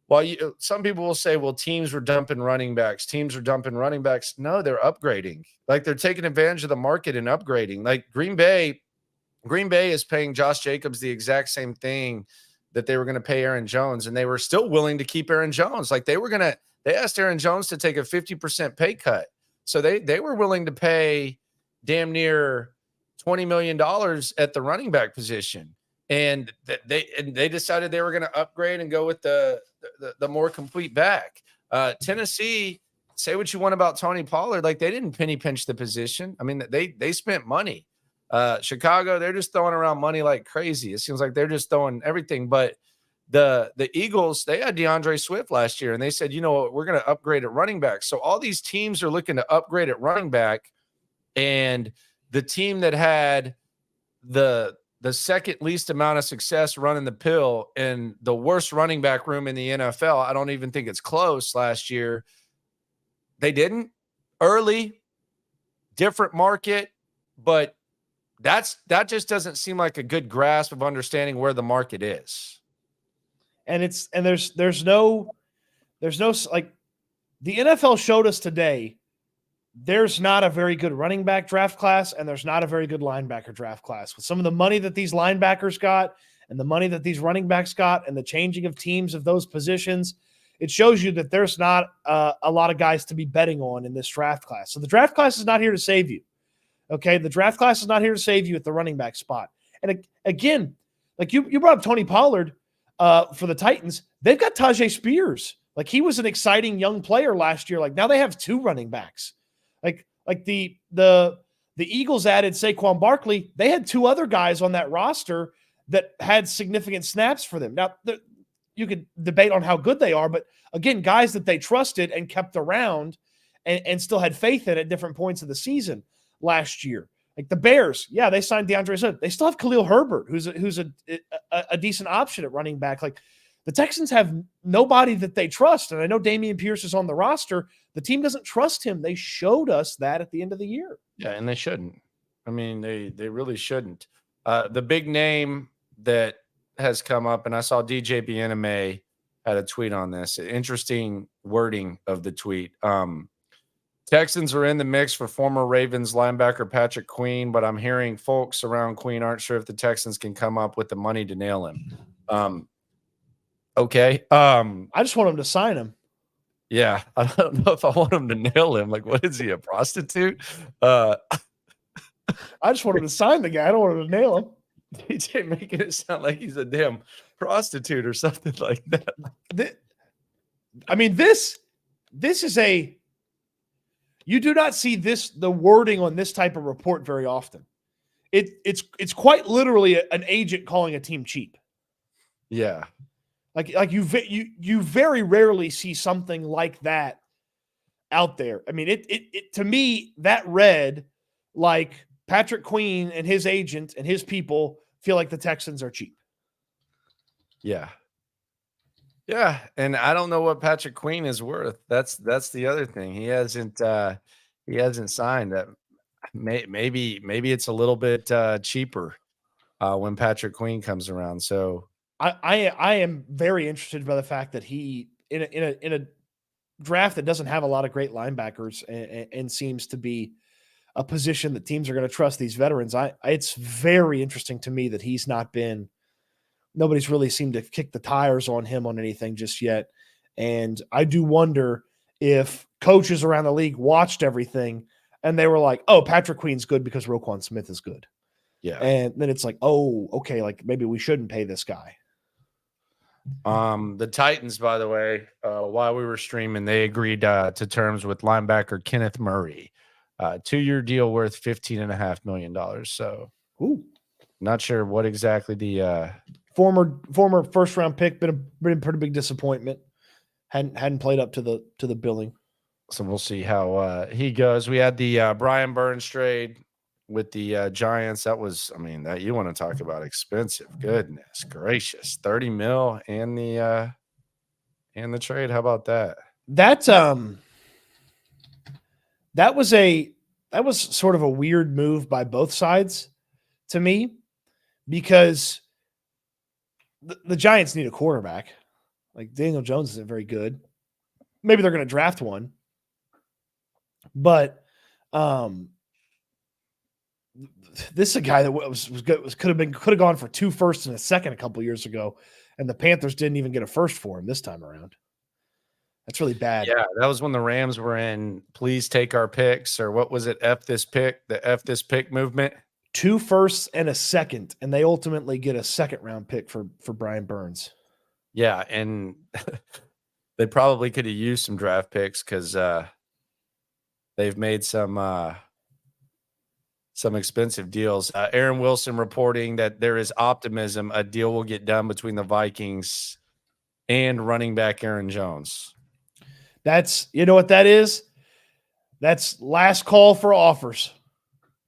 Speaker 1: while some people will say, well, teams were dumping running backs. No, they're upgrading. Like, they're taking advantage of the market and upgrading. Like Green Bay is paying Josh Jacobs the exact same thing that they were going to pay Aaron Jones, and they were still willing to keep Aaron Jones. Like, they asked Aaron Jones to take a 50% pay cut. So they were willing to pay damn near $20 million at the running back position. And they decided they were going to upgrade and go with the more complete back. Tennessee, say what you want about Tony Pollard. Like, they didn't penny pinch the position. I mean, they spent money. Chicago, they're just throwing around money like crazy. It seems like they're just throwing everything. But the Eagles, they had DeAndre Swift last year, and they said, you know what, we're going to upgrade at running back. So all these teams are looking to upgrade at running back, and the team that had the second least amount of success running the pill and the worst running back room in the NFL, I don't even think it's close last year. They didn't early, different market, but that just doesn't seem like a good grasp of understanding where the market is.
Speaker 3: And there's no like the NFL showed us today. There's not a very good running back draft class, and there's not a very good linebacker draft class. With some of the money that these linebackers got and the money that these running backs got and the changing of teams of those positions, it shows you that there's not a lot of guys to be betting on in this draft class. So the draft class is not here to save you. Okay, the draft class is not here to save you at the running back spot. And again, like you brought up Tony Pollard for the Titans. They've got Tajay Spears. Like, he was an exciting young player last year. Like, now they have two running backs. Like the Eagles added Saquon Barkley. They had two other guys on that roster that had significant snaps for them. Now, you could debate on how good they are, but again, guys that they trusted and kept around and still had faith in at different points of the season last year. Like the Bears, yeah, they signed DeAndre Swift. They still have Khalil Herbert, who's a decent option at running back. Like, the Texans have nobody that they trust. And I know Dameon Pierce is on the roster. The team doesn't trust him. They showed us that at the end of the year.
Speaker 1: Yeah, and they shouldn't. I mean, they really shouldn't. The big name that has come up, and I saw DJ Bieneme had a tweet on this. Interesting wording of the tweet. Texans are in the mix for former Ravens linebacker Patrick Queen, but I'm hearing folks around Queen aren't sure if the Texans can come up with the money to nail him. Okay.
Speaker 3: I just want him to sign him.
Speaker 1: Yeah. I don't know if I want him to nail him. Like, what is he, a prostitute?
Speaker 3: I just want him to sign the guy. I don't want him to nail him.
Speaker 1: DJ making it sound like he's a damn prostitute or something like that.
Speaker 3: I mean, this is you do not see the wording on this type of report very often. It's quite literally an agent calling a team cheap.
Speaker 1: Yeah.
Speaker 3: Like you very rarely see something like that out there. I mean, it to me, that read like Patrick Queen and his agent and his people feel like the Texans are cheap.
Speaker 1: Yeah. Yeah, and I don't know what Patrick Queen is worth. That's the other thing. He hasn't signed. That maybe it's a little bit cheaper when Patrick Queen comes around. So
Speaker 3: I am very interested by the fact that he in a draft that doesn't have a lot of great linebackers and seems to be a position that teams are going to trust these veterans. It's very interesting to me that he's not been. Nobody's really seemed to kick the tires on him on anything just yet. And I do wonder if coaches around the league watched everything and they were like, oh, Patrick Queen's good because Roquan Smith is good.
Speaker 1: Yeah.
Speaker 3: And then it's like, oh, okay, like maybe we shouldn't pay this guy.
Speaker 1: The Titans, by the way, while we were streaming, they agreed to terms with linebacker Kenneth Murray. 2-year deal worth $15.5 million. So not sure what exactly the
Speaker 3: former first round pick, been a pretty big disappointment. Hadn't played up to the billing.
Speaker 1: So we'll see how he goes. We had the Brian Burns trade with the Giants. That was, I mean, that you want to talk about expensive. Goodness gracious. 30 mil and the trade. How about that?
Speaker 3: That was sort of a weird move by both sides to me, because the Giants need a quarterback. Like, Daniel Jones isn't very good. Maybe they're going to draft one, but this is a guy that was good. Could have gone for 2 firsts and a second a couple years ago, and the Panthers didn't even get a first for him this time around. That's really bad.
Speaker 1: Yeah, that was when the Rams were in please take our picks, or what was it? F this pick, the F this pick movement.
Speaker 3: 2 firsts and a second, and they ultimately get a second round pick for Brian Burns.
Speaker 1: Yeah, and they probably could have used some draft picks because they've made some some expensive deals. Aaron Wilson reporting that there is optimism a deal will get done between the Vikings and running back Aaron Jones.
Speaker 3: That's, you know what that is? That's last call for offers.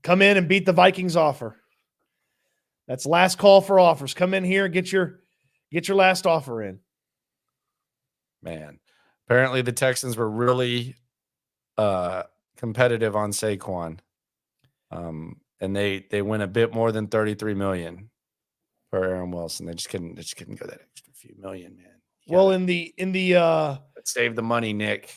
Speaker 3: Come in and beat the Vikings offer. That's last call for offers. Come in here, get your last offer in.
Speaker 1: Man, apparently the Texans were really competitive on Saquon. And they went a bit more than $33 million for Aaron Wilson. They just couldn't go that extra few million, man.
Speaker 3: Well, in the
Speaker 1: save the money, Nick.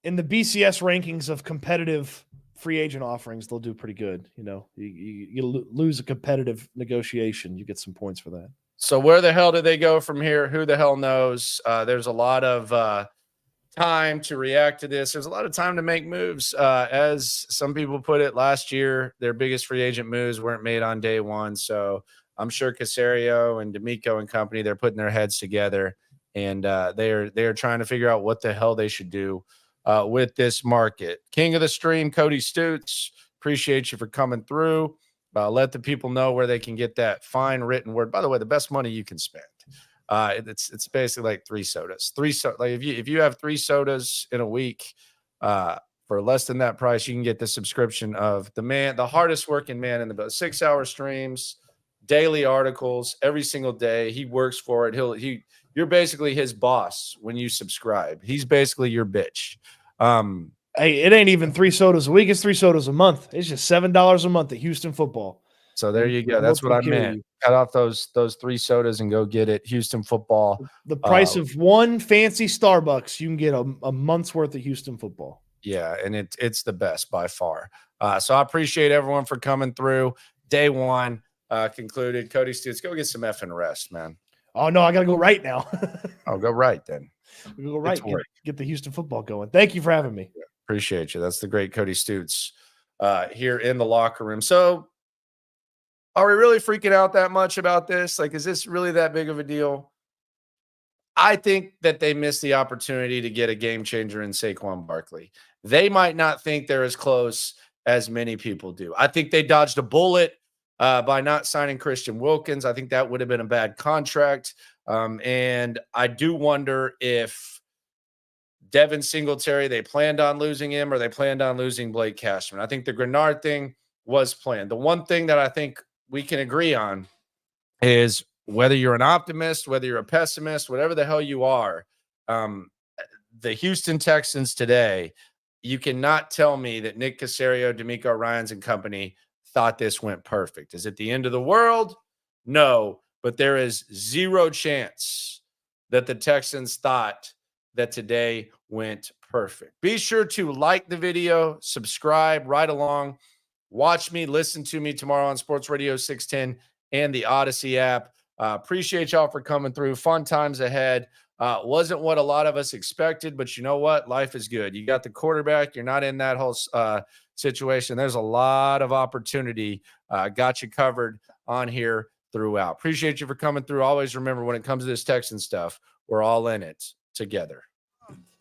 Speaker 3: In the BCS rankings of competitive free agent offerings, they'll do pretty good. You know, you lose a competitive negotiation, you get some points for that.
Speaker 1: So where the hell do they go from here? Who the hell knows? There's a lot of time to react to this. There's a lot of time to make moves. As some people put it, last year, their biggest free agent moves weren't made on day one. So I'm sure Caserio and D'Amico and company, they're putting their heads together, and they are trying to figure out what the hell they should do with this market. King of the stream, Cody Stutes, appreciate you for coming through. Let the people know where they can get that fine written word. By the way, the best money you can spend. It's basically like 3 sodas. Like if you have 3 sodas in a week, for less than that price, you can get the subscription of the hardest working man in the boat. 6-hour streams, daily articles every single day. He works for it. You're basically his boss when you subscribe. He's basically your bitch.
Speaker 3: Hey, it ain't even 3 sodas a week. It's 3 sodas a month. It's just $7 a month at Houston Football.
Speaker 1: So there you go. That's what I meant. Cut off those 3 sodas and go get it. Houston Football.
Speaker 3: The price of one fancy Starbucks, you can get a month's worth of Houston Football.
Speaker 1: Yeah, and it's the best by far. So I appreciate everyone for coming through. Day 1 concluded. Cody Stutes, go get some effing rest, man.
Speaker 3: Oh, no, I got to go right now.
Speaker 1: I'll go right then.
Speaker 3: We'll go right. Get the Houston Football going. Thank you for having me.
Speaker 1: Yeah, appreciate you. That's the great Cody Stutes here in the locker room. So are we really freaking out that much about this? Like, is this really that big of a deal? I think that they missed the opportunity to get a game changer in Saquon Barkley. They might not think they're as close as many people do. I think they dodged a bullet by not signing Christian Wilkins. I think that would have been a bad contract. And I do wonder if Devin Singletary, they planned on losing him, or they planned on losing Blake Cashman. I think the Grenard thing was planned. The one thing that I think we can agree on is whether you're an optimist, whether you're a pessimist, whatever the hell you are, the Houston Texans today, you cannot tell me that Nick Caserio, D'Amico Ryans and company thought this went perfect. Is it the end of the world? No, but there is zero chance that the Texans thought that today went perfect. Be sure to like the video, subscribe, ride along, watch me, listen to me tomorrow on Sports Radio 610 and the Odyssey app. Appreciate y'all for coming through. Fun times ahead. Wasn't what a lot of us expected, but you know what? Life is good. You got the quarterback. You're not in that whole situation. There's a lot of opportunity. Got you covered on here throughout. Appreciate you for coming through. Always remember, when it comes to this Texan stuff, we're all in it together.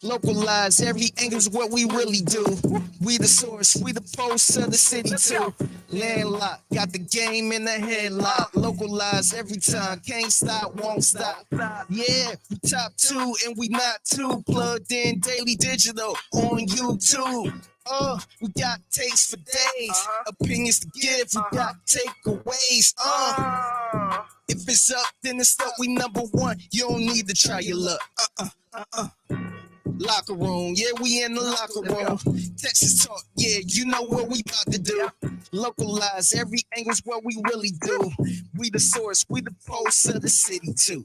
Speaker 2: Localize every angle's what we really do. We the source, we the pulse of the city too. Landlocked, got the game in the headlock. Localize every time, can't stop, won't stop. Yeah, we top 2 and we not too. Plugged in daily digital on YouTube. We got takes for days, opinions to give, we got takeaways. If it's up, then it's up, we number 1. You don't need to try your luck. Locker room, yeah, we in the locker room. Texas talk, yeah, you know what we about to do. Localize every angle's what we really do. We the source, we the pulse of the city too.